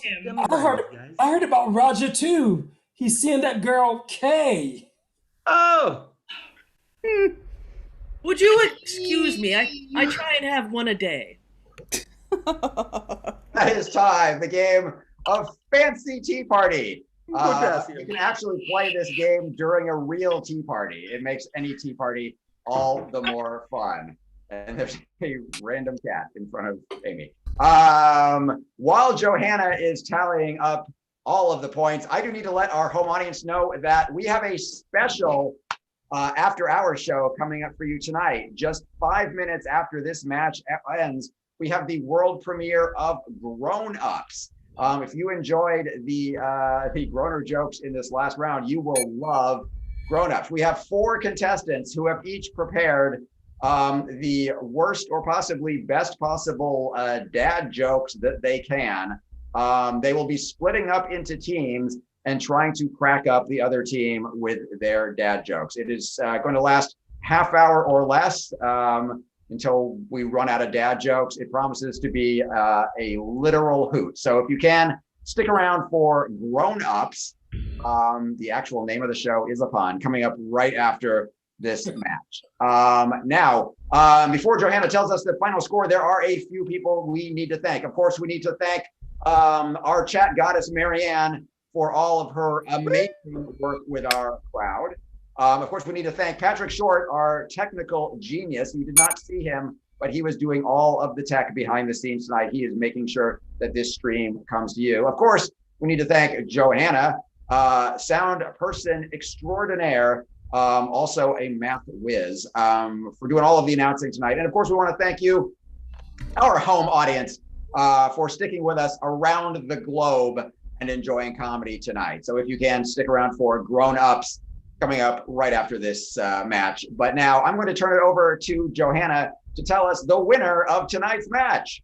[SPEAKER 8] I heard about Roger too. He's seeing that girl Kay.
[SPEAKER 10] Oh,
[SPEAKER 9] Would you excuse me? I try and have one a day.
[SPEAKER 4] That is time. The game of Fancy Tea Party.
[SPEAKER 10] Potassium.
[SPEAKER 4] You can actually play this game during a real tea party. It makes any tea party all the more fun. And there's a random cat in front of Amy. While Johanna is tallying up all of the points, I do need to let our home audience know that we have a special after-hours show coming up for you tonight. Just 5 minutes after this match ends, we have the world premiere of Groan Ups. If you enjoyed the groaner jokes in this last round, you will love Groan Ups. We have 4 contestants who have each prepared the worst or possibly best possible dad jokes that they can. They will be splitting up into teams and trying to crack up the other team with their dad jokes. It is going to last half hour or less until we run out of dad jokes. It promises to be a literal hoot. So if you can, stick around for Groan Ups. The actual name of the show is a pun, coming up right after this match. Now, before Johanna tells us the final score, there are a few people we need to thank. Of course, we need to thank our chat goddess, Marianne, for all of her amazing work with our crowd. Of course, we need to thank Patrick Short, our technical genius. You did not see him, but he was doing all of the tech behind the scenes tonight. He is making sure that this stream comes to you. Of course, we need to thank Johanna, sound person extraordinaire, also a math whiz, for doing all of the announcing tonight. And of course, we want to thank you, our home audience, for sticking with us around the globe and enjoying comedy tonight. So if you can, stick around for Grown Ups coming up right after this match. But now I'm going to turn it over to Johanna to tell us the winner of tonight's match.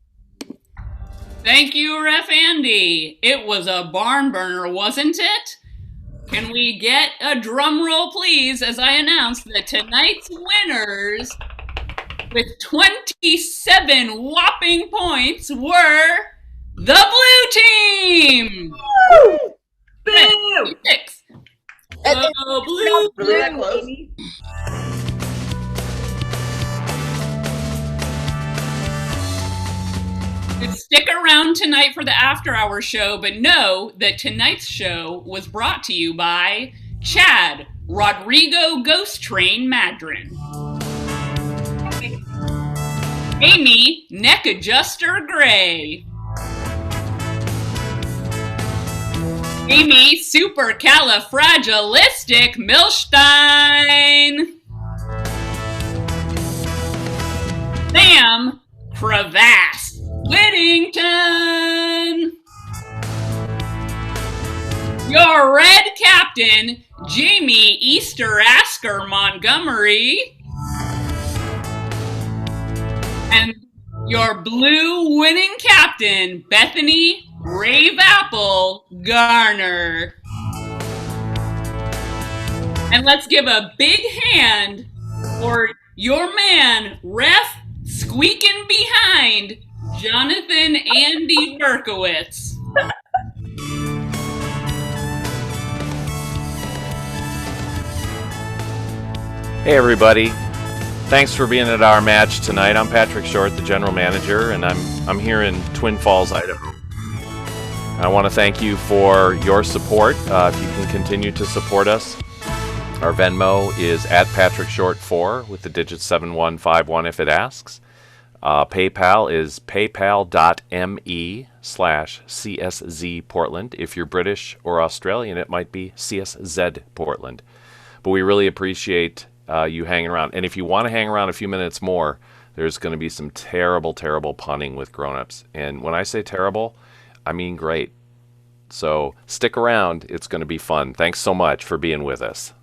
[SPEAKER 2] Thank you, Ref Andy. It was a barn burner, wasn't it? Can we get a drum roll, please, as I announce that tonight's winners with 27 whopping points were the blue team!
[SPEAKER 9] Boo!
[SPEAKER 2] Boo! Six. Blue
[SPEAKER 9] Really that close?
[SPEAKER 2] Stick around tonight for the after-hour show, but know that tonight's show was brought to you by Chad, Rodrigo Ghost Train Madron, Amy, Neck Adjuster Gray, Amy, Supercalifragilistic Milstein, Sam, Crevasse Whittington, your red captain, Jamie Easter Asker Montgomery, and your blue winning captain, Bethany Rave Apple Garner. And let's give a big hand for your man, Ref Squeaking Behind, Jonathan Andy Berkowitz.
[SPEAKER 11] Hey everybody, Thanks for being at our match tonight. I'm Patrick Short, the general manager, and I'm here in Twin Falls, Idaho. And I want to thank you for your support. If you can continue to support us, our Venmo is at PatrickShort4 with the digit 7151 if it asks. PayPal is paypal.me/CSZ Portland. If you're British or Australian, it might be CSZ Portland. But we really appreciate you hanging around. And if you want to hang around a few minutes more, there's going to be some terrible, terrible punning with Groan Ups. And when I say terrible, I mean great. So stick around. It's going to be fun. Thanks so much for being with us.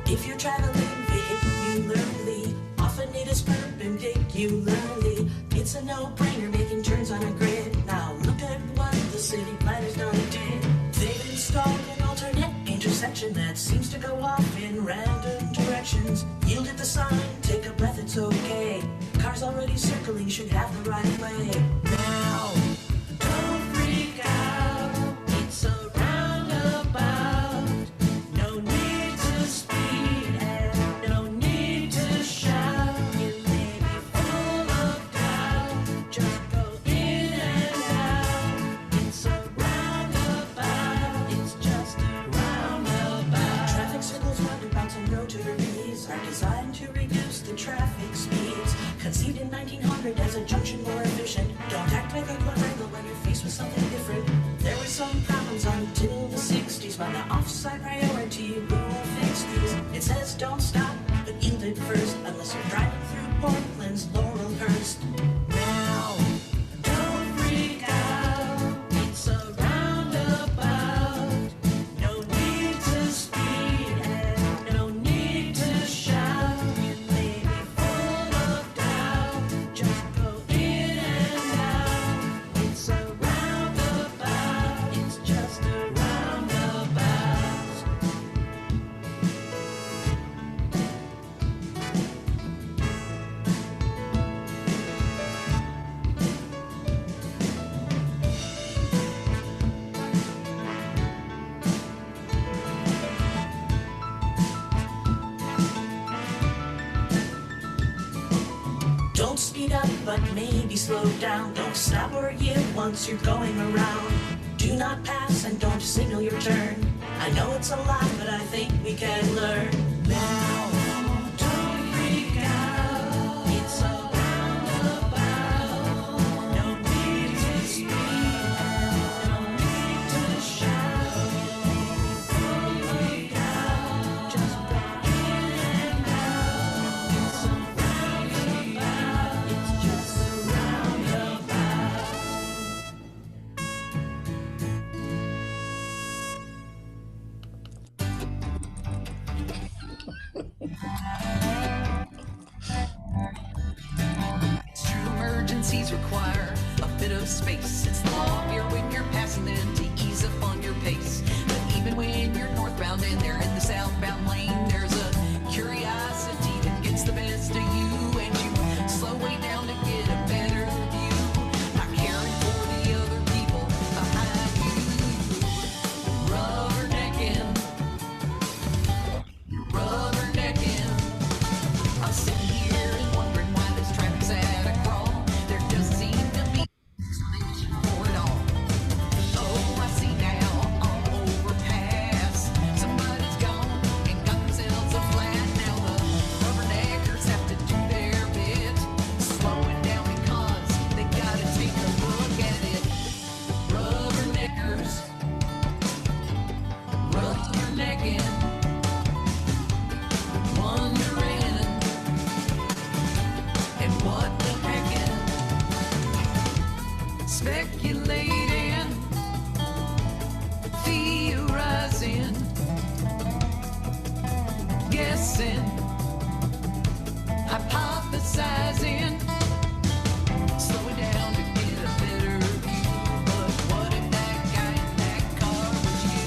[SPEAKER 1] If you're traveling vehicularly, often it is perpendicularly. It's a no-brainer making turns on a grid. Now look at what the city planners done did. They've installed an alternate intersection that seems to go off in random directions. Yield at the sign, take a breath, it's okay. Cars already circling should have the right of way. Now, don't freak out, it's a roundabout. No need to speed and no need to shout. You may be full of doubt, just go in and out. It's a roundabout, it's just a roundabout. Traffic circles, roundabouts, and rotaries are designed to reduce the traffic speeds. Conceived in 1900 as a junction more efficient. Don't act like a quadrangle when you're faced with something different. There were some problems until the 60s when the offside priority rule fixed these. It says don't stop, but yield it first, unless you're driving through Portland's Laurelhurst. Now, don't freak out, it's a roundabout. No need to speed and no need to shout. You may be full of doubt, just go in and out. It's a roundabout, it's just a roundabout. Don't speed up, but maybe slow down. Don't stop or yield once you're going around. Do not pass and don't signal your turn. I know it's a lot, but I think we can learn. Now, don't freak out. It's a roundabout. No need to speed and no need to shout. Full of doubt, just go in and out. It's a roundabout. It's just a roundabout.
[SPEAKER 12] True emergencies require a bit of space. It's the law here when you're passing them to ease up on your pace. But even when you're northbound and they're in the southbound lane, there's a curiosity that gets the best of you, and you slow way down to get a better view, not caring for the other people behind you. Rubbernecking, rubbernecking. I'm sitting here and wondering why this traffic's at a crawl. There doesn't seem to be a solution for it all. Oh, I see now on overpass, somebody's gone and got themselves speculating, theorizing, guessing, hypothesizing, slowing down to get a better view. But what if that guy in that car was you?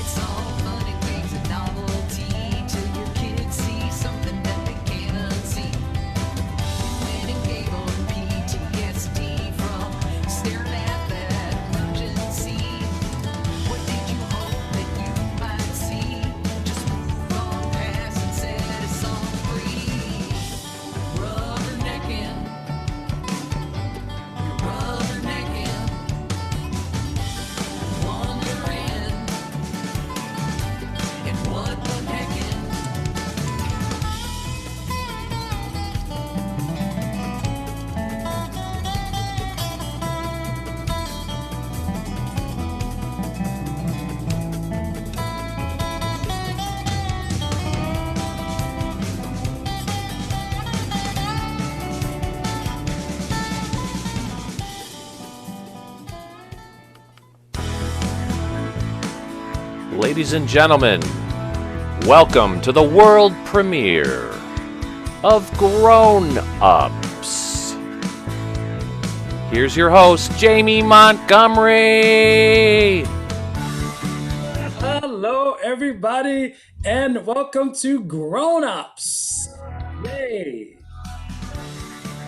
[SPEAKER 12] It's all fun and games and novelty till your kids see something that they can't unsee. Winning cable and PTSD from staring at that emergency. What did you hope that you might see? Just move on past and set us all free. Rubbernecking, you're rubbernecking, wondering, and what the heckin'.
[SPEAKER 11] Ladies and gentlemen, welcome to the world premiere of Groan Ups. Here's your host, Jamie Montgomery.
[SPEAKER 8] Hello, everybody, and welcome to Groan Ups. Yay!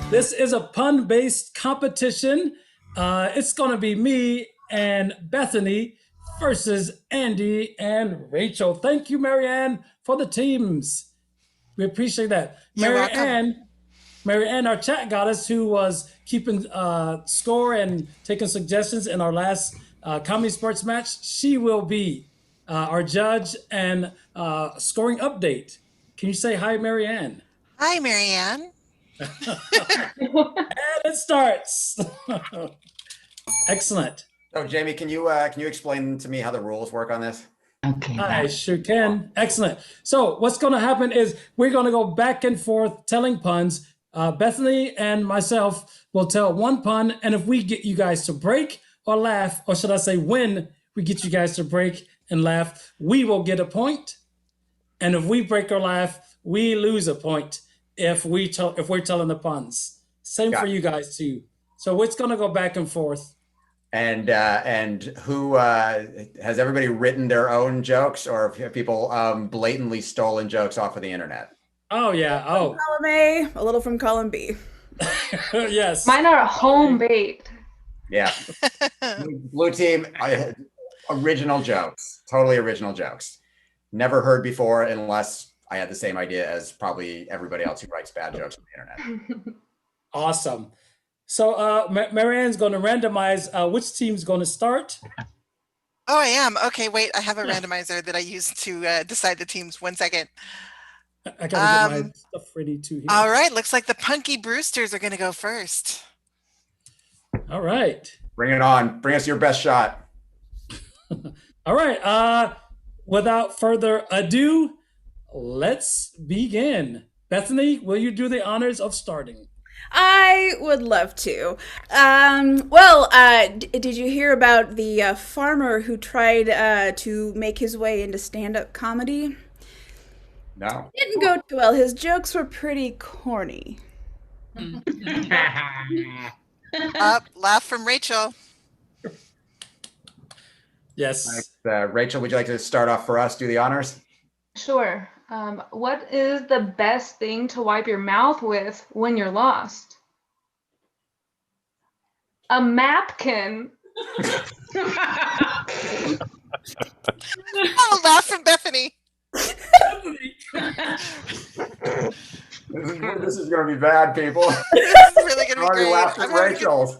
[SPEAKER 8] This is a pun-based competition. It's going to be me and Bethany versus Andy and Rachel. Thank you, Marianne, for the teams. We appreciate that.
[SPEAKER 5] You're welcome.
[SPEAKER 8] Marianne, our chat goddess, who was keeping score and taking suggestions in our last Comedy Sports match, she will be our judge and scoring update. Can you say hi, Marianne?
[SPEAKER 5] Hi, Marianne.
[SPEAKER 8] And it starts. Excellent.
[SPEAKER 4] So, Jamie, can you explain to me how the rules work on this?
[SPEAKER 13] Okay.
[SPEAKER 8] I sure can. Excellent. So what's going to happen is we're going to go back and forth telling puns. Bethany and myself will tell one pun, and if we get you guys to break or laugh, or should I say when we get you guys to break and laugh, we will get a point. And if we break or laugh, we lose a point if we're telling the puns. Same for you guys too. So it's going to go back and forth.
[SPEAKER 4] And who has everybody written their own jokes, or have people blatantly stolen jokes off of the internet?
[SPEAKER 8] Oh yeah. Oh,
[SPEAKER 6] Column A, a little from column B.
[SPEAKER 8] yes.
[SPEAKER 13] Mine are home baked.
[SPEAKER 4] Yeah. Blue team, original jokes, totally original jokes. Never heard before, unless I had the same idea as probably everybody else who writes bad jokes on the internet.
[SPEAKER 8] Awesome. So Marianne's going to randomize which team's going to start.
[SPEAKER 5] Oh, I am. Okay, wait. I have a randomizer that I use to decide the teams. 1 second.
[SPEAKER 8] I got to get my stuff ready too here.
[SPEAKER 5] All right. Looks like the Punky Brewsters are going to go first.
[SPEAKER 8] All right.
[SPEAKER 4] Bring it on. Bring us your best shot.
[SPEAKER 8] All right. Without further ado, let's begin. Bethany, will you do the honors of starting?
[SPEAKER 6] I would love to. Did you hear about the farmer who tried to make his way into stand-up comedy?
[SPEAKER 4] No.
[SPEAKER 6] Didn't go too well. His jokes were pretty corny.
[SPEAKER 5] Laugh from Rachel.
[SPEAKER 8] Yes.
[SPEAKER 4] Rachel, would you like to start off for us? Do the honors?
[SPEAKER 13] Sure. What is the best thing to wipe your mouth with when you're lost? A mapkin.
[SPEAKER 5] Oh, laugh from Bethany.
[SPEAKER 4] This is going to be bad, people.
[SPEAKER 5] This is really going to be
[SPEAKER 4] Already
[SPEAKER 5] great.
[SPEAKER 4] laughed at Rachel's.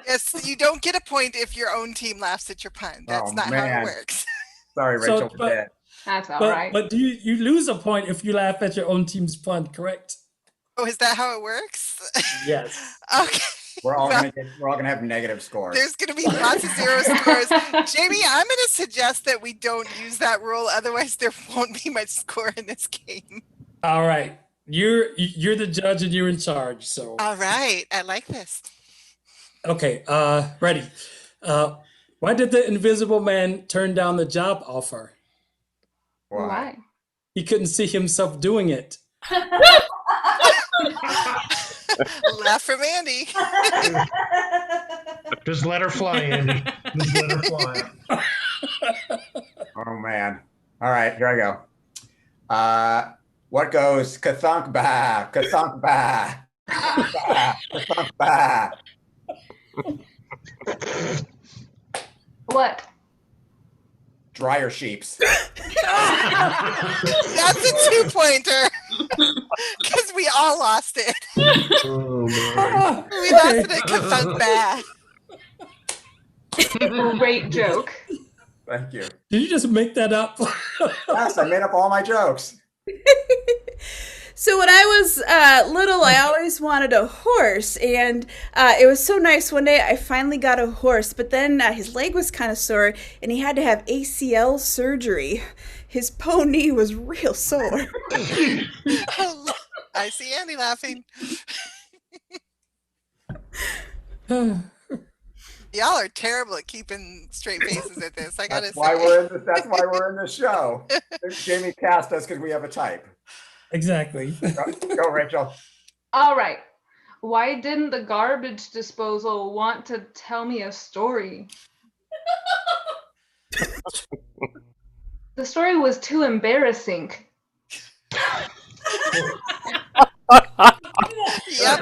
[SPEAKER 5] Yes, you don't get a point if your own team laughs at your pun. That's not how it works.
[SPEAKER 4] Sorry, Rachel.
[SPEAKER 13] That's all right.
[SPEAKER 8] But do you lose a point if you laugh at your own team's pun, correct?
[SPEAKER 5] Oh, is that how it works?
[SPEAKER 8] Yes.
[SPEAKER 5] Okay.
[SPEAKER 4] We're all gonna have negative scores.
[SPEAKER 5] There's gonna be lots of zero scores. Jamie, I'm gonna suggest that we don't use that rule, otherwise there won't be much score in this game.
[SPEAKER 8] All right. You're the judge and you're in charge. So
[SPEAKER 5] All right. I like this.
[SPEAKER 8] okay, ready. Why did the Invisible Man turn down the job offer?
[SPEAKER 13] Why?
[SPEAKER 8] He couldn't see himself doing it.
[SPEAKER 5] Laugh from Andy.
[SPEAKER 3] Just let her fly, Andy. Just let her fly.
[SPEAKER 4] Oh man. All right, here I go. What goes kathunk ba, kathunk ba, kathunk ba.
[SPEAKER 13] What?
[SPEAKER 4] Dryer sheeps.
[SPEAKER 5] That's a 2-pointer. Because we all lost it.
[SPEAKER 3] Oh, man.
[SPEAKER 5] We lost it at Kafunk Ba.
[SPEAKER 13] Great joke.
[SPEAKER 4] Thank you.
[SPEAKER 8] Did you just make that up?
[SPEAKER 4] Yes, I made up all my jokes.
[SPEAKER 6] So when I was little, I always wanted a horse, and it was so nice. One day I finally got a horse, but then his leg was kind of sore, and he had to have ACL surgery. His pony was real sore.
[SPEAKER 5] I see Andy laughing. Y'all are terrible at keeping straight faces at this. I gotta
[SPEAKER 4] That's
[SPEAKER 5] say.
[SPEAKER 4] why we're in this. That's why we're in this show. Jamie cast us because we have a type.
[SPEAKER 8] Exactly.
[SPEAKER 4] Go, Rachel.
[SPEAKER 13] All right. Why didn't the garbage disposal want to tell me a story? The story was too embarrassing.
[SPEAKER 5] Yep.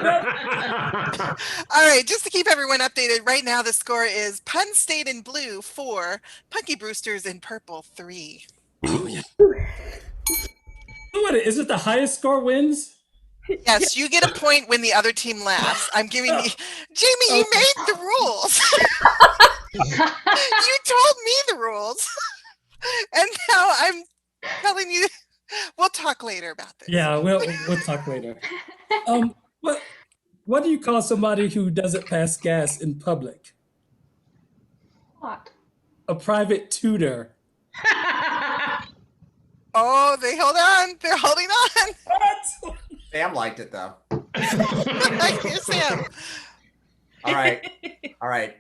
[SPEAKER 5] All right, just to keep everyone updated, right now the score is Pun State in blue 4, Punky Brewsters in purple 3.
[SPEAKER 8] What is it? The highest score wins?
[SPEAKER 5] Yes, you get a point when the other team laughs. I'm giving you, Jamie. You made the rules. You told me the rules, and now I'm telling you. We'll talk later about this.
[SPEAKER 8] Yeah, we'll talk later. What do you call somebody who doesn't pass gas in public?
[SPEAKER 13] What?
[SPEAKER 8] A private tutor.
[SPEAKER 5] Oh, they hold on. They're holding on.
[SPEAKER 8] What?
[SPEAKER 4] Sam liked it though.
[SPEAKER 5] Here's Sam.
[SPEAKER 4] All right. All right.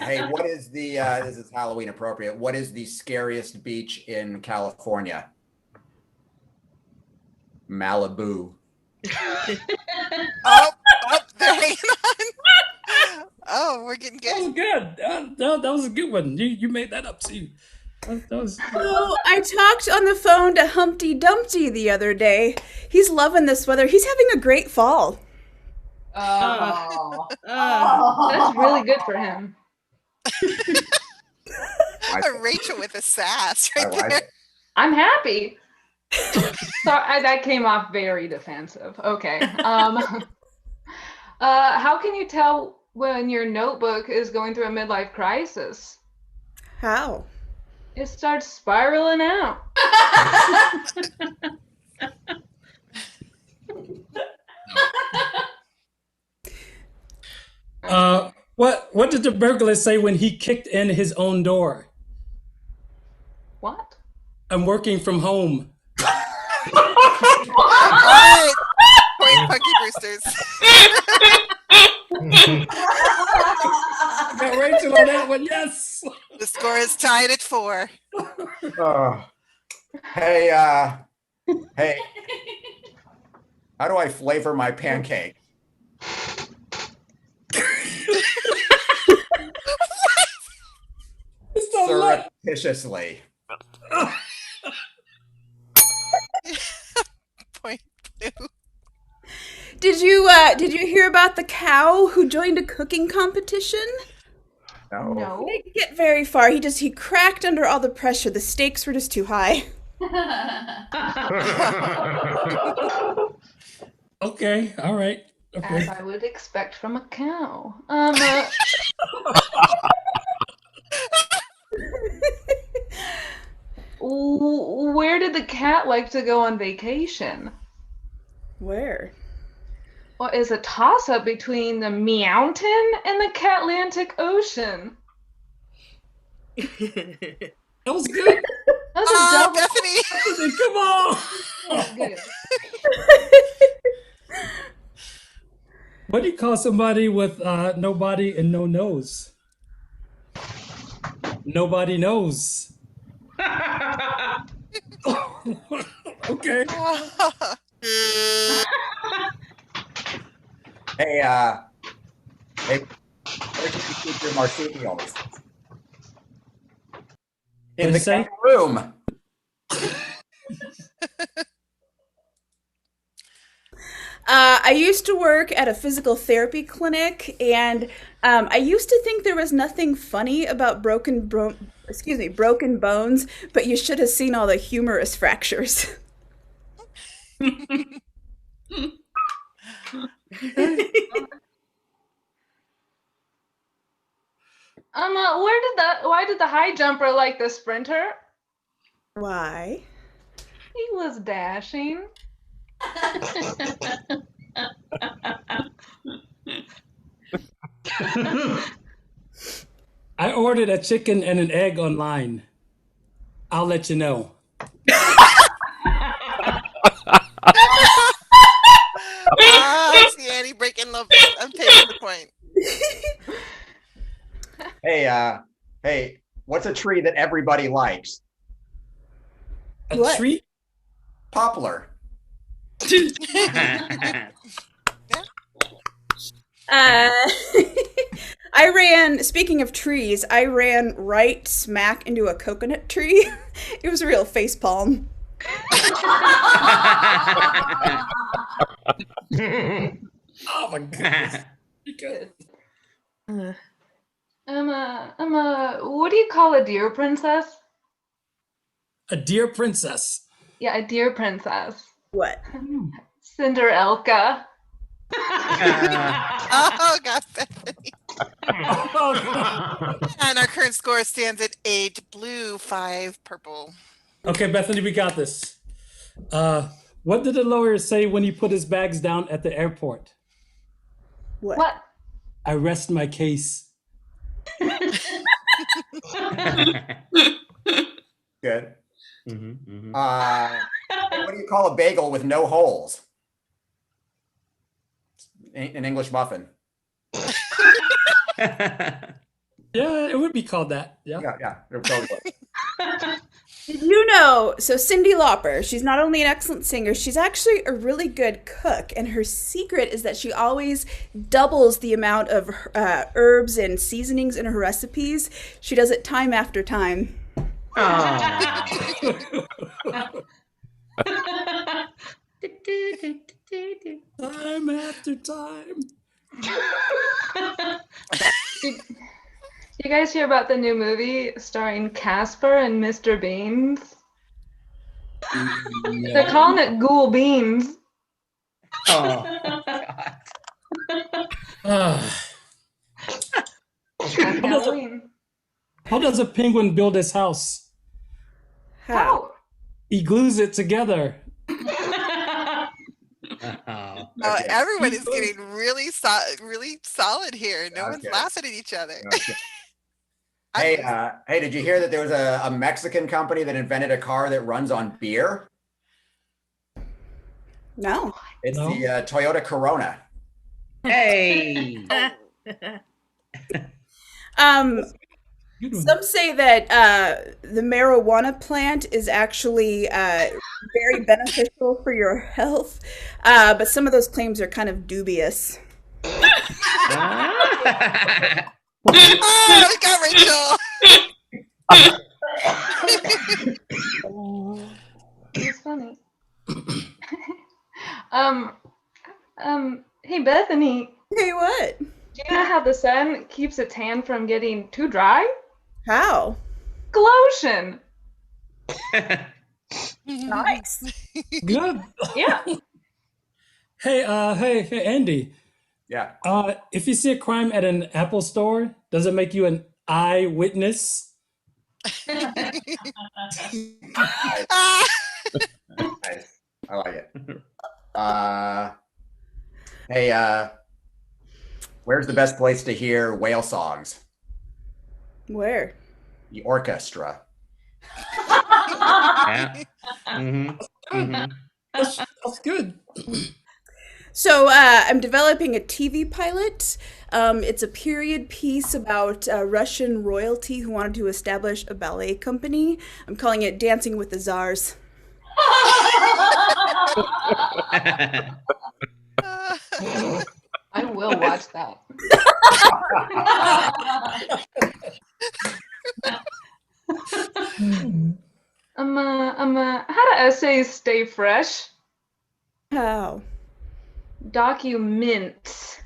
[SPEAKER 4] Hey, what is the this is Halloween appropriate. What is the scariest beach in California? Malibu.
[SPEAKER 5] Oh, they're hanging on. Oh, we're getting
[SPEAKER 8] That was
[SPEAKER 5] good.
[SPEAKER 8] good. That was a good one. You made that up too. That was...
[SPEAKER 6] So I talked on the phone to Humpty Dumpty the other day. He's loving this weather. He's having a great fall.
[SPEAKER 13] Oh. That's really good for him.
[SPEAKER 5] Rachel with a sass right
[SPEAKER 4] I like
[SPEAKER 5] there.
[SPEAKER 4] it.
[SPEAKER 13] I'm happy. Sorry, that came off very defensive. Okay. How can you tell when your notebook is going through a midlife crisis?
[SPEAKER 6] How?
[SPEAKER 13] It starts spiraling out.
[SPEAKER 8] What did the burglar say when he kicked in his own door?
[SPEAKER 13] What?
[SPEAKER 8] I'm working from home.
[SPEAKER 5] All right. Point Punky Brewsters.
[SPEAKER 8] Got Rachel on that one, yes.
[SPEAKER 5] The score is tied at 4.
[SPEAKER 4] Hey, hey. How do I flavor my pancake? Surreptitiously.
[SPEAKER 5] Point Blue.
[SPEAKER 6] Did you hear about the cow who joined a cooking competition?
[SPEAKER 5] No.
[SPEAKER 6] He didn't get very far. He cracked under all the pressure. The stakes were just too high.
[SPEAKER 8] Okay, all right. Okay.
[SPEAKER 13] As I would expect from a cow. Where did the cat like to go on vacation?
[SPEAKER 6] Where?
[SPEAKER 13] Well, it's a toss-up between the Meowton and the Catlantic Ocean.
[SPEAKER 8] That was good.
[SPEAKER 13] That's a double.
[SPEAKER 5] Bethany.
[SPEAKER 8] Come on.
[SPEAKER 13] That's good.
[SPEAKER 8] What do you call somebody with no body and no nose? Nobody knows. Okay.
[SPEAKER 4] Hey, where should you keep your marsupials? In the
[SPEAKER 8] say?
[SPEAKER 4] room.
[SPEAKER 6] I used to work at a physical therapy clinic, and I used to think there was nothing funny about broken bones, but you should have seen all the humorous fractures.
[SPEAKER 13] Why did the high jumper like the sprinter?
[SPEAKER 6] Why?
[SPEAKER 13] He was dashing.
[SPEAKER 8] I ordered a chicken and an egg online. I'll let you know.
[SPEAKER 5] See Annie breaking love. I'm taking the point.
[SPEAKER 4] Hey, what's a tree that everybody likes?
[SPEAKER 8] A tree?
[SPEAKER 4] Poplar.
[SPEAKER 6] Speaking of trees, I ran right smack into a coconut tree. It was a real face palm.
[SPEAKER 8] Oh my goodness.
[SPEAKER 13] Good. What do you call a deer princess?
[SPEAKER 8] A deer princess.
[SPEAKER 13] Yeah, a deer princess.
[SPEAKER 6] What?
[SPEAKER 13] Cinderelka.
[SPEAKER 5] Oh, God, Bethany. And our current score stands at 8 blue, 5 purple.
[SPEAKER 8] Okay, Bethany, we got this. What did the lawyer say when he put his bags down at the airport?
[SPEAKER 6] What?
[SPEAKER 8] I rest my case.
[SPEAKER 4] Good. What do you call a bagel with no holes? An English muffin.
[SPEAKER 8] Yeah, it would be called that. Yeah.
[SPEAKER 4] Yeah. Totally.
[SPEAKER 6] Did you know, so Cyndi Lauper, she's not only an excellent singer, she's actually a really good cook. And her secret is that she always doubles the amount of herbs and seasonings in her recipes. She does it time after time.
[SPEAKER 8] Time after time.
[SPEAKER 13] Did you guys hear about the new movie starring Casper and Mr. Beans?
[SPEAKER 14] Yeah.
[SPEAKER 13] They're calling it Ghoul Beans.
[SPEAKER 14] Oh, God.
[SPEAKER 13] Halloween.
[SPEAKER 8] How does a penguin build his house?
[SPEAKER 6] How?
[SPEAKER 8] He glues it together.
[SPEAKER 14] Oh.
[SPEAKER 5] Oh, everyone is getting really solid here. No one's
[SPEAKER 4] Okay.
[SPEAKER 5] laughing at each other.
[SPEAKER 4] Okay. Hey, did you hear that there was a Mexican company that invented a car that runs on beer?
[SPEAKER 6] No.
[SPEAKER 4] It's the Toyota Corona.
[SPEAKER 14] Hey.
[SPEAKER 6] Some say that the marijuana plant is actually very beneficial for your health, but some of those claims are kind of dubious.
[SPEAKER 5] Oh, we got Rachel.
[SPEAKER 13] It's funny. Hey Bethany.
[SPEAKER 6] Hey, what?
[SPEAKER 13] Do you know how the sun keeps its hand from getting too dry?
[SPEAKER 6] How?
[SPEAKER 13] Glotion.
[SPEAKER 6] Nice.
[SPEAKER 8] Good.
[SPEAKER 13] Yeah.
[SPEAKER 8] Hey, Andy.
[SPEAKER 4] Yeah.
[SPEAKER 8] If you see a crime at an Apple store, does it make you an eyewitness?
[SPEAKER 4] Nice. I like it. Hey, where's the best place to hear whale songs?
[SPEAKER 6] Where?
[SPEAKER 4] The orchestra.
[SPEAKER 14] Yeah. Mm-hmm. Mm-hmm.
[SPEAKER 8] That's good.
[SPEAKER 6] So I'm developing a TV pilot. It's a period piece about Russian royalty who wanted to establish a ballet company. I'm calling it Dancing with the Czars.
[SPEAKER 13] I will watch that. How do essays stay fresh?
[SPEAKER 6] How?
[SPEAKER 13] Document.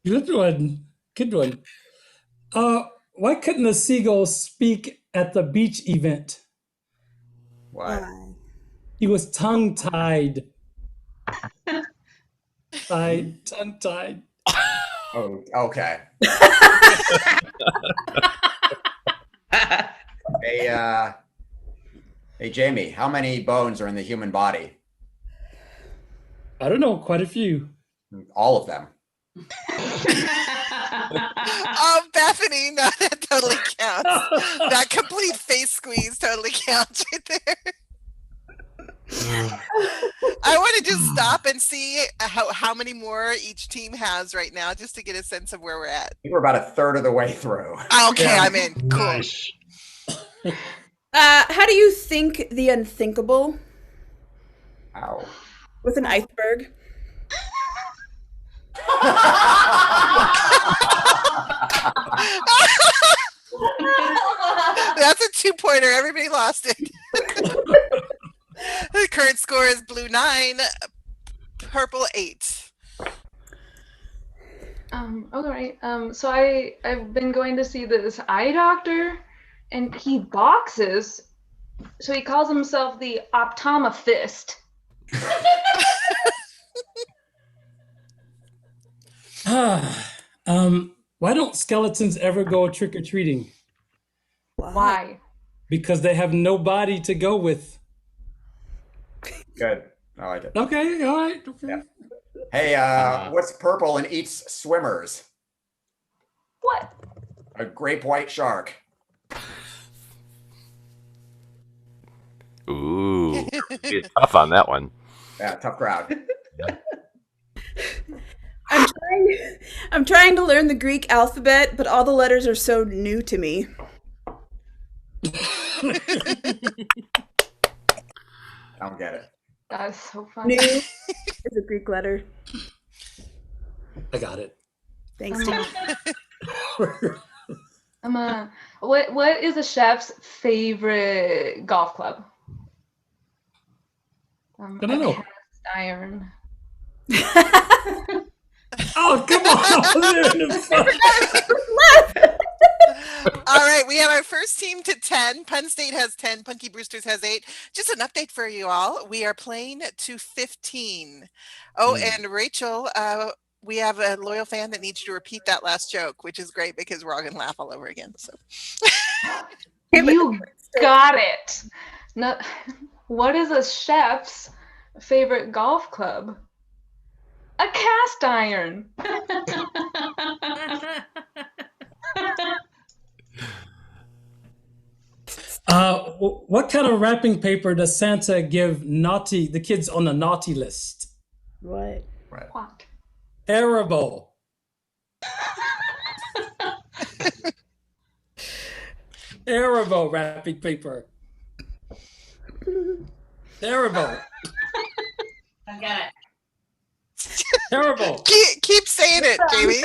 [SPEAKER 8] Good one. Good one. Why couldn't the seagull speak at the beach event?
[SPEAKER 4] Why?
[SPEAKER 8] He was tongue-tied. Tongue-tied.
[SPEAKER 4] Oh, okay. Hey, Jamie, how many bones are in the human body?
[SPEAKER 8] I don't know, quite a few.
[SPEAKER 4] All of them.
[SPEAKER 5] Oh, Bethany, no, that totally counts. That complete face squeeze totally counts right there. I want to just stop and see how many more each team has right now, just to get a sense of where we're at.
[SPEAKER 4] I think we're about a third of the way through.
[SPEAKER 5] Okay, yeah. I'm in. Cool.
[SPEAKER 3] Nice.
[SPEAKER 6] How do you think the unthinkable?
[SPEAKER 4] Ow.
[SPEAKER 6] With an iceberg.
[SPEAKER 5] That's a 2-pointer. Everybody lost it. The current score is blue 9, purple 8.
[SPEAKER 13] All right. So I've been going to see this eye doctor, and he boxes. So he calls himself the optometrist.
[SPEAKER 8] Why don't skeletons ever go trick-or-treating?
[SPEAKER 13] Why?
[SPEAKER 8] Because they have nobody to go with.
[SPEAKER 4] Good. I like it.
[SPEAKER 8] Okay, all right. Okay.
[SPEAKER 4] Yeah. Hey, what's purple and eats swimmers?
[SPEAKER 13] What?
[SPEAKER 4] A great white shark.
[SPEAKER 11] Ooh, it's tough on that one.
[SPEAKER 4] Yeah, tough crowd.
[SPEAKER 6] I'm trying to learn the Greek alphabet, but all the letters are so new to me.
[SPEAKER 4] I don't get it.
[SPEAKER 13] That's so funny.
[SPEAKER 6] New is a Greek letter.
[SPEAKER 8] I got it.
[SPEAKER 6] Thanks.
[SPEAKER 13] What is a chef's favorite golf club?
[SPEAKER 8] I don't know.
[SPEAKER 13] Cast iron.
[SPEAKER 8] Oh, come on.
[SPEAKER 5] All right, we have our first team to 10. Penn State has 10. Punky Brewsters has 8. Just an update for you all. We are playing to 15. Oh, and Rachel, we have a loyal fan that needs you to repeat that last joke, which is great because we're all going to laugh all over again. So
[SPEAKER 13] You got it. No, what is a chef's favorite golf club? A cast iron.
[SPEAKER 8] What kind of wrapping paper does Santa give the kids on the naughty list?
[SPEAKER 6] What?
[SPEAKER 13] What?
[SPEAKER 8] Terrible. Terrible wrapping paper. Terrible.
[SPEAKER 7] I got it.
[SPEAKER 8] Terrible.
[SPEAKER 5] Keep saying it, Jamie.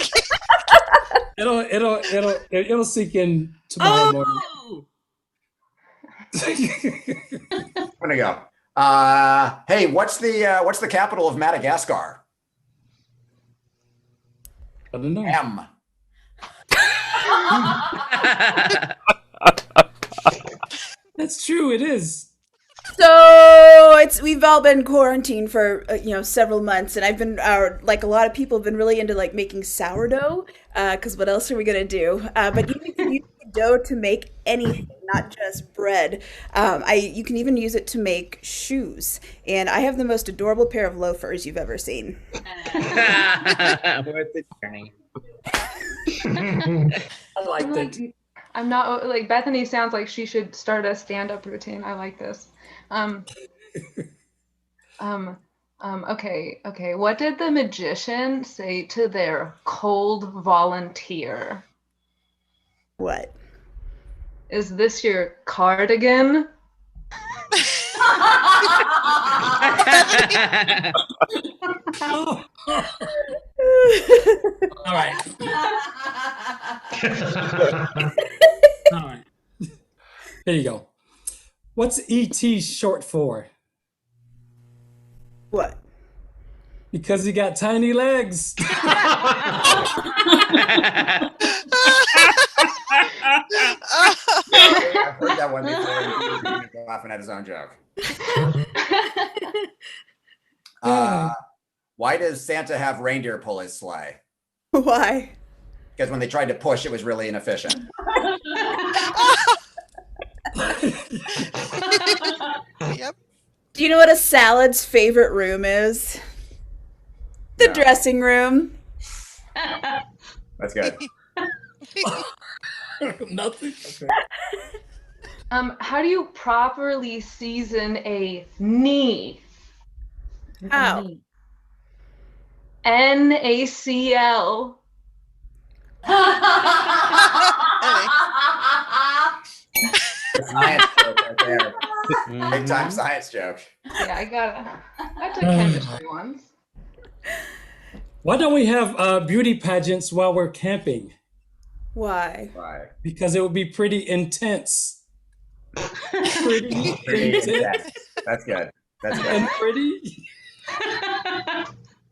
[SPEAKER 8] It'll sink in tomorrow morning.
[SPEAKER 4] I'm gonna go. Hey, what's the capital of Madagascar?
[SPEAKER 8] I don't know.
[SPEAKER 4] M.
[SPEAKER 8] That's true. It is.
[SPEAKER 6] So we've all been quarantined for several months, and I've been like a lot of people have been really into like making sourdough because what else are we gonna do? But you can use the dough to make anything, not just bread. You can even use it to make shoes, and I have the most adorable pair of loafers you've ever seen.
[SPEAKER 14] Worth the journey.
[SPEAKER 8] I liked it.
[SPEAKER 13] I'm not like Bethany. Sounds like she should start a stand-up routine. I like this. Okay. What did the magician say to their cold volunteer?
[SPEAKER 6] What?
[SPEAKER 13] Is this your cardigan?
[SPEAKER 8] All right. All right. Here you go. What's ET short for?
[SPEAKER 6] What?
[SPEAKER 8] Because he got tiny legs.
[SPEAKER 4] I've heard that one before. And he was laughing at his own joke. Why does Santa have reindeer pull his sleigh?
[SPEAKER 6] Why?
[SPEAKER 4] Because when they tried to push, it was really inefficient.
[SPEAKER 5] Yep.
[SPEAKER 6] Do you know what a salad's favorite room is? The dressing room.
[SPEAKER 4] That's good.
[SPEAKER 8] Nothing. Okay.
[SPEAKER 13] How do you properly season a knee?
[SPEAKER 6] How?
[SPEAKER 13] NaCl.
[SPEAKER 4] Science joke right there. Big time science joke.
[SPEAKER 13] Yeah, I took chemistry once.
[SPEAKER 8] Why don't we have beauty pageants while we're camping?
[SPEAKER 6] Why?
[SPEAKER 4] Why?
[SPEAKER 8] Because it would be pretty intense. Pretty intense.
[SPEAKER 4] That's good. That's good.
[SPEAKER 8] And pretty.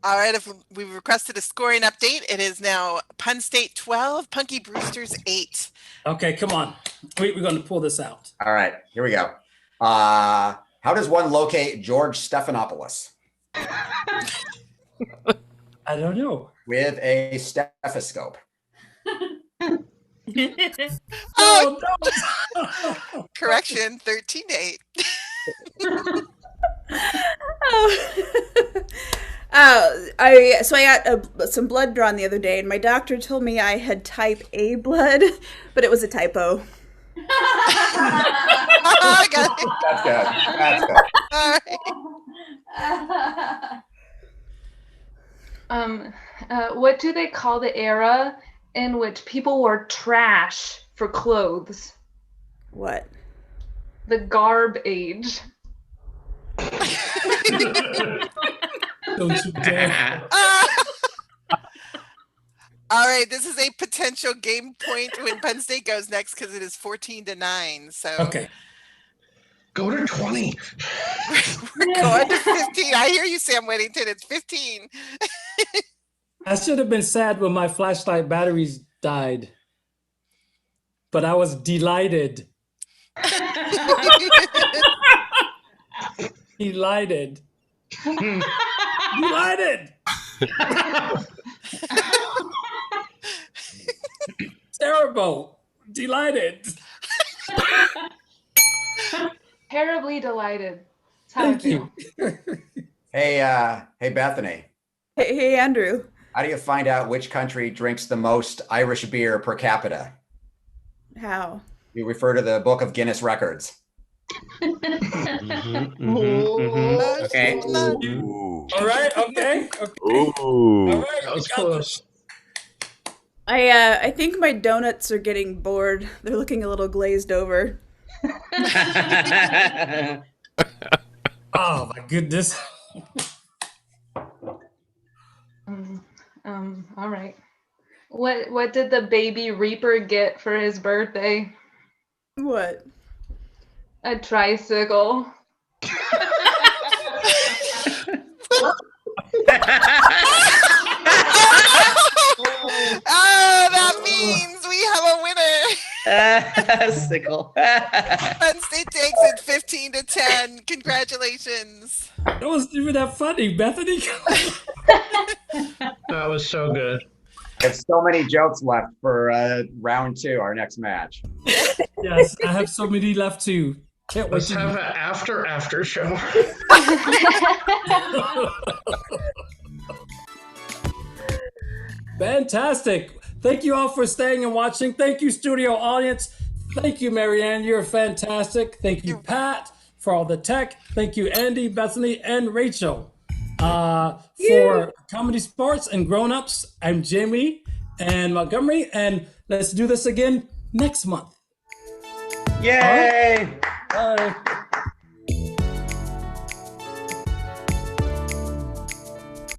[SPEAKER 5] All right, if we've requested a scoring update, it is now Penn State 12, Punky Brewsters 8.
[SPEAKER 8] Okay, come on. We're going to pull this out.
[SPEAKER 4] All right, here we go. How does one locate George Stephanopoulos?
[SPEAKER 8] I don't know.
[SPEAKER 4] With a stethoscope.
[SPEAKER 5] Oh, correction, 13-8.
[SPEAKER 6] I got some blood drawn the other day, and my doctor told me I had type A blood, but it was a typo.
[SPEAKER 5] I got it.
[SPEAKER 4] That's good. That's good.
[SPEAKER 5] All right.
[SPEAKER 13] What do they call the era in which people wore trash for clothes?
[SPEAKER 6] What?
[SPEAKER 13] The garb age.
[SPEAKER 8] Don't you dare.
[SPEAKER 5] All right, this is a potential game point when Penn State goes next because it is 14-9. So
[SPEAKER 8] Okay.
[SPEAKER 3] Go to 20.
[SPEAKER 5] we're going to 15. I hear you, Sam Whittington. It's 15.
[SPEAKER 8] I should have been sad when my flashlight batteries died, but I was delighted. Delighted. Delighted. Terrible. Delighted.
[SPEAKER 13] Terribly delighted. That's how I
[SPEAKER 8] Thank
[SPEAKER 13] feel.
[SPEAKER 8] you.
[SPEAKER 4] Hey, Bethany.
[SPEAKER 6] Hey, Andrew.
[SPEAKER 4] How do you find out which country drinks the most Irish beer per capita?
[SPEAKER 6] How?
[SPEAKER 4] You refer to the Book of Guinness Records.
[SPEAKER 14] Okay.
[SPEAKER 8] All right. Okay.
[SPEAKER 11] Ooh.
[SPEAKER 8] All right.
[SPEAKER 3] That was
[SPEAKER 8] we got
[SPEAKER 3] close.
[SPEAKER 6] I think my donuts are getting bored. They're looking a little glazed over.
[SPEAKER 8] Oh my goodness.
[SPEAKER 13] All right. What did the baby Reaper get for his birthday?
[SPEAKER 6] What?
[SPEAKER 13] A tricycle.
[SPEAKER 5] Oh, that means we have a winner.
[SPEAKER 14] Sickle.
[SPEAKER 5] Penn State takes it 15-10. Congratulations.
[SPEAKER 8] That wasn't even that funny, Bethany.
[SPEAKER 3] That was so good.
[SPEAKER 4] We have so many jokes left for round 2, our next match.
[SPEAKER 8] Yes, I have so many left too. Can't wait
[SPEAKER 3] Let's
[SPEAKER 8] to
[SPEAKER 3] have an after show.
[SPEAKER 8] Fantastic. Thank you all for staying and watching. Thank you, studio audience. Thank you, Marianne. You're fantastic. Thank you, Pat, for all the tech. Thank you, Andy, Bethany, and Rachel. For ComedySportz and Groan Ups, I'm Jamie and Montgomery, and let's do this again next month.
[SPEAKER 10] Yay!
[SPEAKER 8] Bye.